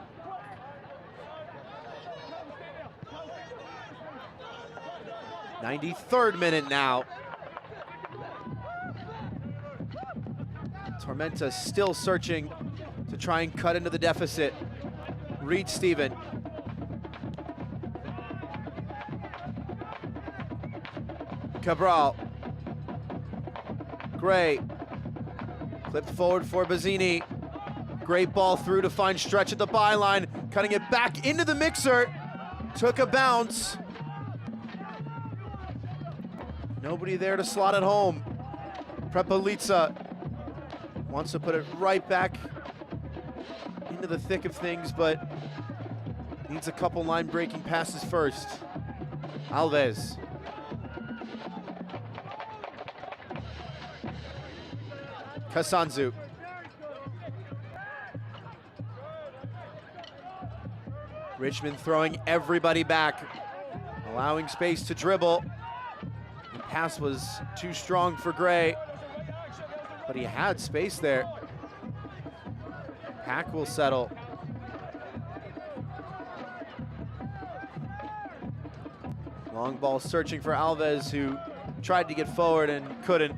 '93rd minute now. Tormenta still searching to try and cut into the deficit. Reed Steven. Cabral. Gray. Clipped forward for Bazzini. Great ball through to find Stretch at the byline. Cutting it back into the mixer. Took a bounce. Nobody there to slot it home. Prepolitsa wants to put it right back into the thick of things, but needs a couple line-breaking passes first. Alves. Kasanzu. Richmond throwing everybody back, allowing space to dribble. The pass was too strong for Gray, but he had space there. Pack will settle. Long ball searching for Alves, who tried to get forward and couldn't.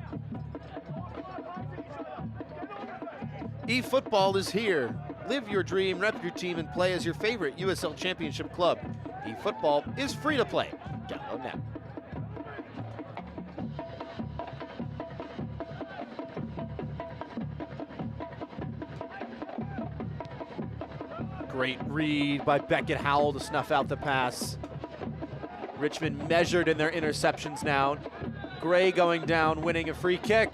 eFootball is here. Live your dream, rep your team, and play as your favorite USL Championship club. eFootball is free to play. Download now. Great read by Beckett Howell to snuff out the pass. Richmond measured in their interceptions now. Gray going down, winning a free kick.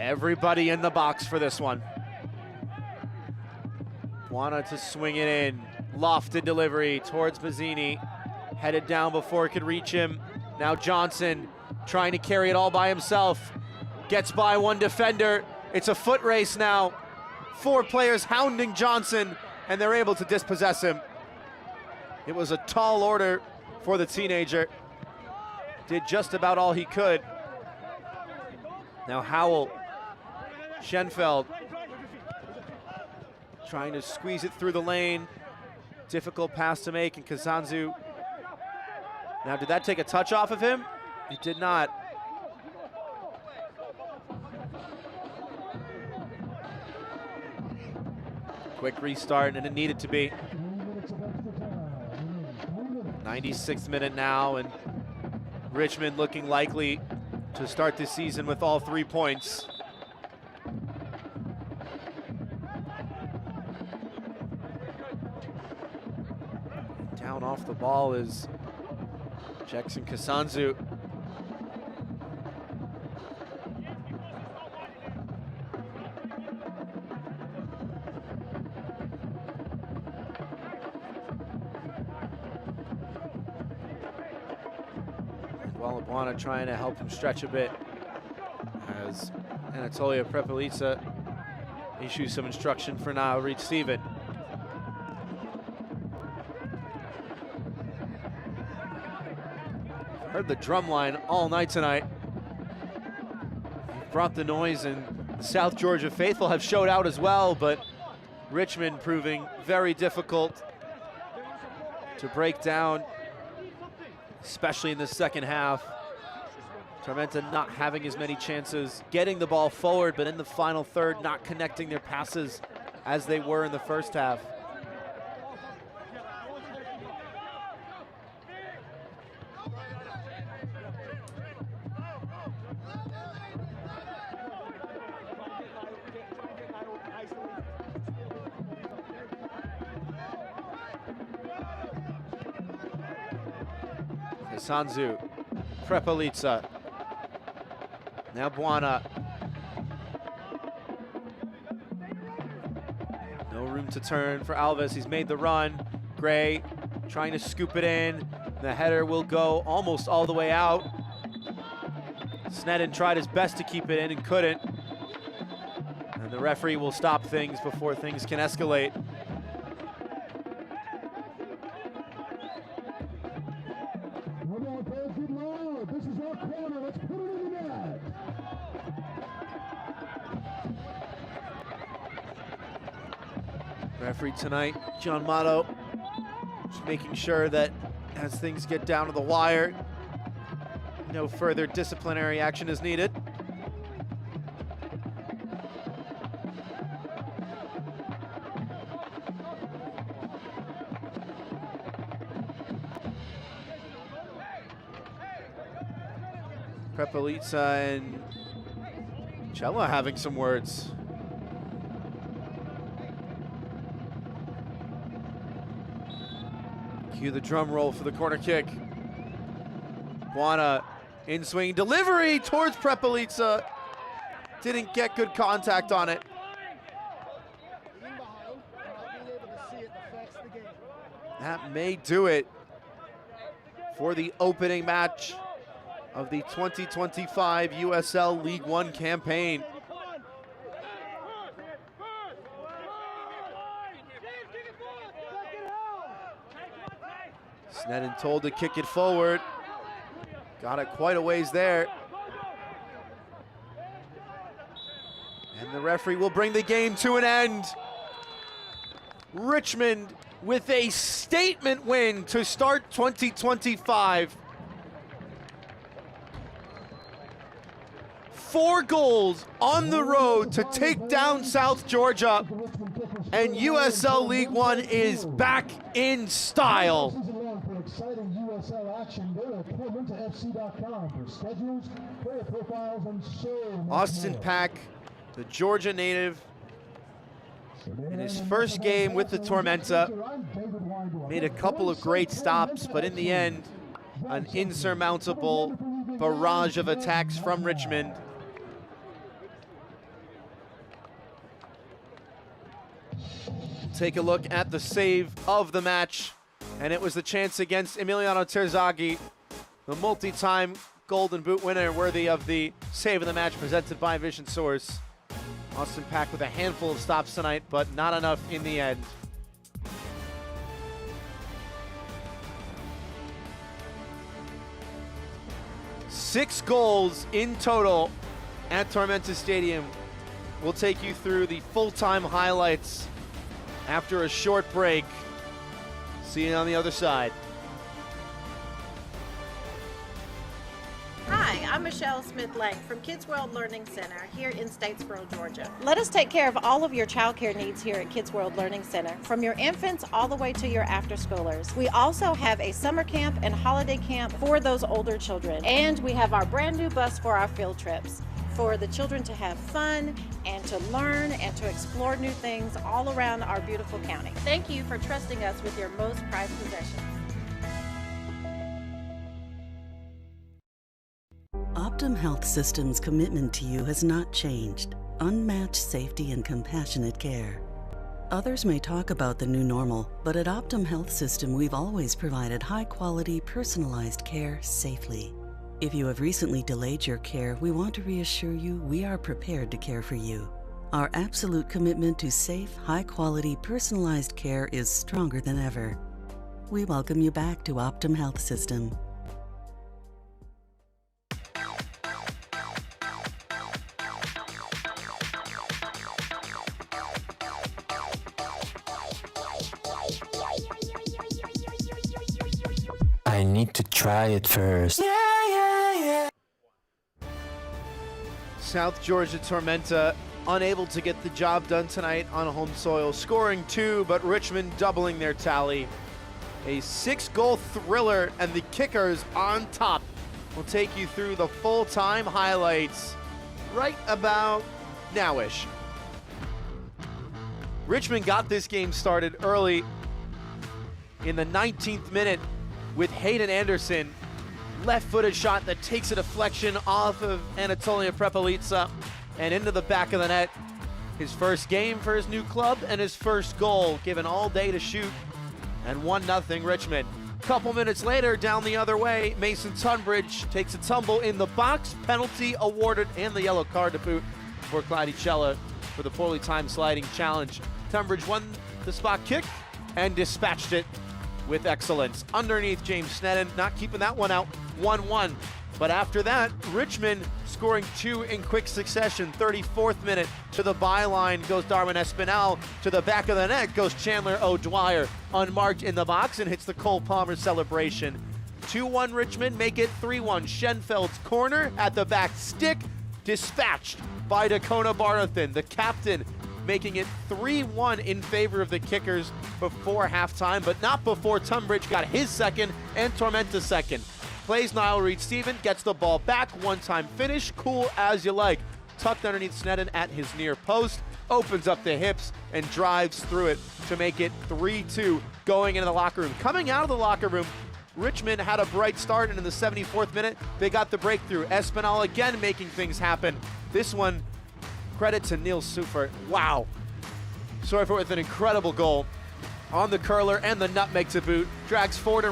Everybody in the box for this one. Buona to swing it in. Lofted delivery towards Mazzini. Headed down before it could reach him. Now Johnson trying to carry it all by himself. Gets by one defender. It's a foot race now. 4 players hounding Johnson, and they're able to dispossess him. It was a tall order for the teenager. Did just about all he could. Now Howell, Schenfeld, trying to squeeze it through the lane. Difficult pass to make, and Kazanzu. Now, did that take a touch off of him? It did not. Quick restart, and it needed to be. 96th minute now, and Richmond looking likely to start this season with all 3 points. Down off the ball is Jackson Kasanzu. Buona trying to help him stretch a bit as Anatolia Prepelica issues some instruction for now. Reed Steven. Heard the drum line all night tonight. Brought the noise, and the South Georgia faithful have showed out as well, but Richmond proving very difficult to break down, especially in the second half. Tormenta not having as many chances, getting the ball forward, but in the final third, not connecting their passes as they were in the first half. Sanzu, Prepelica. Now Buona. No room to turn for Alves. He's made the run. Gray trying to scoop it in. The header will go almost all the way out. Sneddon tried his best to keep it in and couldn't. And the referee will stop things before things can escalate. This is our corner. Let's put it in the net. Referee tonight, John Motto, just making sure that as things get down to the wire, no further disciplinary action is needed. Prepelica and Cella having some words. Cue the drum roll for the corner kick. Buona in swing delivery towards Prepelica. Didn't get good contact on it. That may do it for the opening match of the 2025 USL League One campaign. Sneddon told to kick it forward. Got it quite a ways there. And the referee will bring the game to an end. Richmond with a statement win to start 2025. 4 goals on the road to take down South Georgia, and USL League One is back in style. For exciting USL action, go to TormentaFC.com for schedules, player profiles, and so much Austin more. Pack, the Georgia native, in his first game with the Tormenta, made a couple of great stops, but in the end, an insurmountable barrage of attacks from Richmond. Take a look at the save of the match, and it was the chance against Emiliano Terzaghi, the multi-time Golden Boot winner, worthy of the save of the match presented by Vision Source. Austin Pack with a handful of stops tonight, but not enough in the end. Six goals in total at Tormenta Stadium. We'll take you through the full-time highlights after a short break. See you on the other side. Hi, I'm Michelle Smith-Lang from Kids World Learning Center here in Statesboro, Georgia. Let us take care of all of your child care needs here at Kids World Learning Center, from your infants all the way to your after-schoolers. We also have a summer camp and holiday camp for those older children. And we have our brand new bus for our field trips, for the children to have fun and to learn and to explore new things all around our beautiful county. Thank you for trusting us with your most prized possessions. Optum Health System's commitment to you has not changed. Unmatched safety and compassionate care. Others may talk about the new normal, but at Optum Health System, we've always provided high-quality, personalized care safely. If you have recently delayed your care, we want to reassure you we are prepared to care for you. Our absolute commitment to safe, high-quality, personalized care is stronger than ever. We welcome you back to Optum Health System. I need to try it first. South Georgia Tormenta unable to get the job done tonight on home soil, scoring 2, but Richmond doubling their tally. A 6-goal thriller, and the Kickers on top. We'll take you through the full-time highlights right about now-ish. Richmond got this game started early in the 19th minute with Hayden Anderson. Left-footed shot that takes a deflection off of Anatolia Prepelica and into the back of the net. His first game for his new club and his first goal, given all day to shoot, and 1-0 Richmond. Couple minutes later, down the other way, Mason Tunbridge takes a tumble in the box, penalty awarded, and the yellow card to boot for Cladicella for the poorly timed sliding challenge. Tunbridge won the spot kick and dispatched it with excellence. Underneath James Sneddon, not keeping that one out, 1-1. But after that, Richmond scoring 2 in quick succession. 34th minute, to the byline goes Darwin Espinal. To the back of the net goes Chandler O'Dwyer. Unmarked in the box and hits the Cole Palmer celebration. 2-1 Richmond, make it 3-1. Schenfeld's corner at the back stick, dispatched by Dakota Barnathan, the captain, making it 3-1 in favor of the Kickers before halftime, but not before Tunbridge got his second and Tormenta's second. Plays Niall Reed-Steven, gets the ball back, one-time finish, cool as you like. Tucked underneath Sneddon at his near post, opens up the hips and drives through it to make it 3-2 going into the locker room. Coming out of the locker room, Richmond had a bright start, and in the 74th minute, they got the breakthrough. Espinal again making things happen. This one, credit to Neil Seufert. Wow. Seufert with an incredible goal on the curler and the nutmeg to boot. Drags 4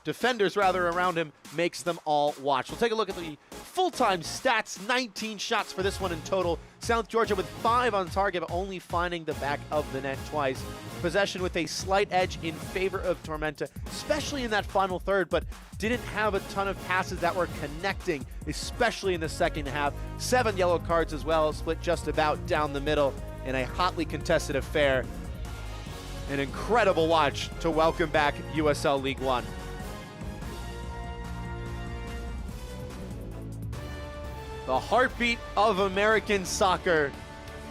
defenders around him, makes them all watch. We'll take a look at the full-time stats. 19 shots for this one in total. South Georgia with 5 on target, but only finding the back of the net twice. Possession with a slight edge in favor of Tormenta, especially in that final third, but didn't have a ton of passes that were connecting, especially in the second half. 7 yellow cards as well, split just about down the middle in a hotly contested affair. An incredible watch to welcome back USL League One. The heartbeat of American soccer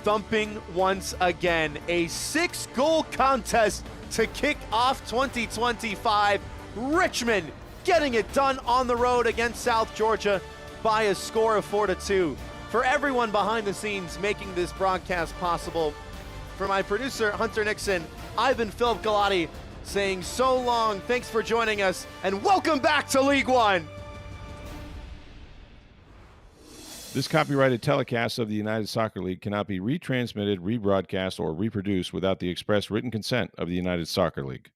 thumping once again. A 6-goal contest to kick off 2025. Richmond getting it done on the road against South Georgia by a score of 4-2. For everyone behind the scenes making this broadcast possible, for my producer Hunter Nixon, I've been Philip Galati saying so long, thanks for joining us, and welcome back to League One. This copyrighted telecast of the United Soccer League cannot be retransmitted, rebroadcast, or reproduced without the express written consent of the United Soccer League.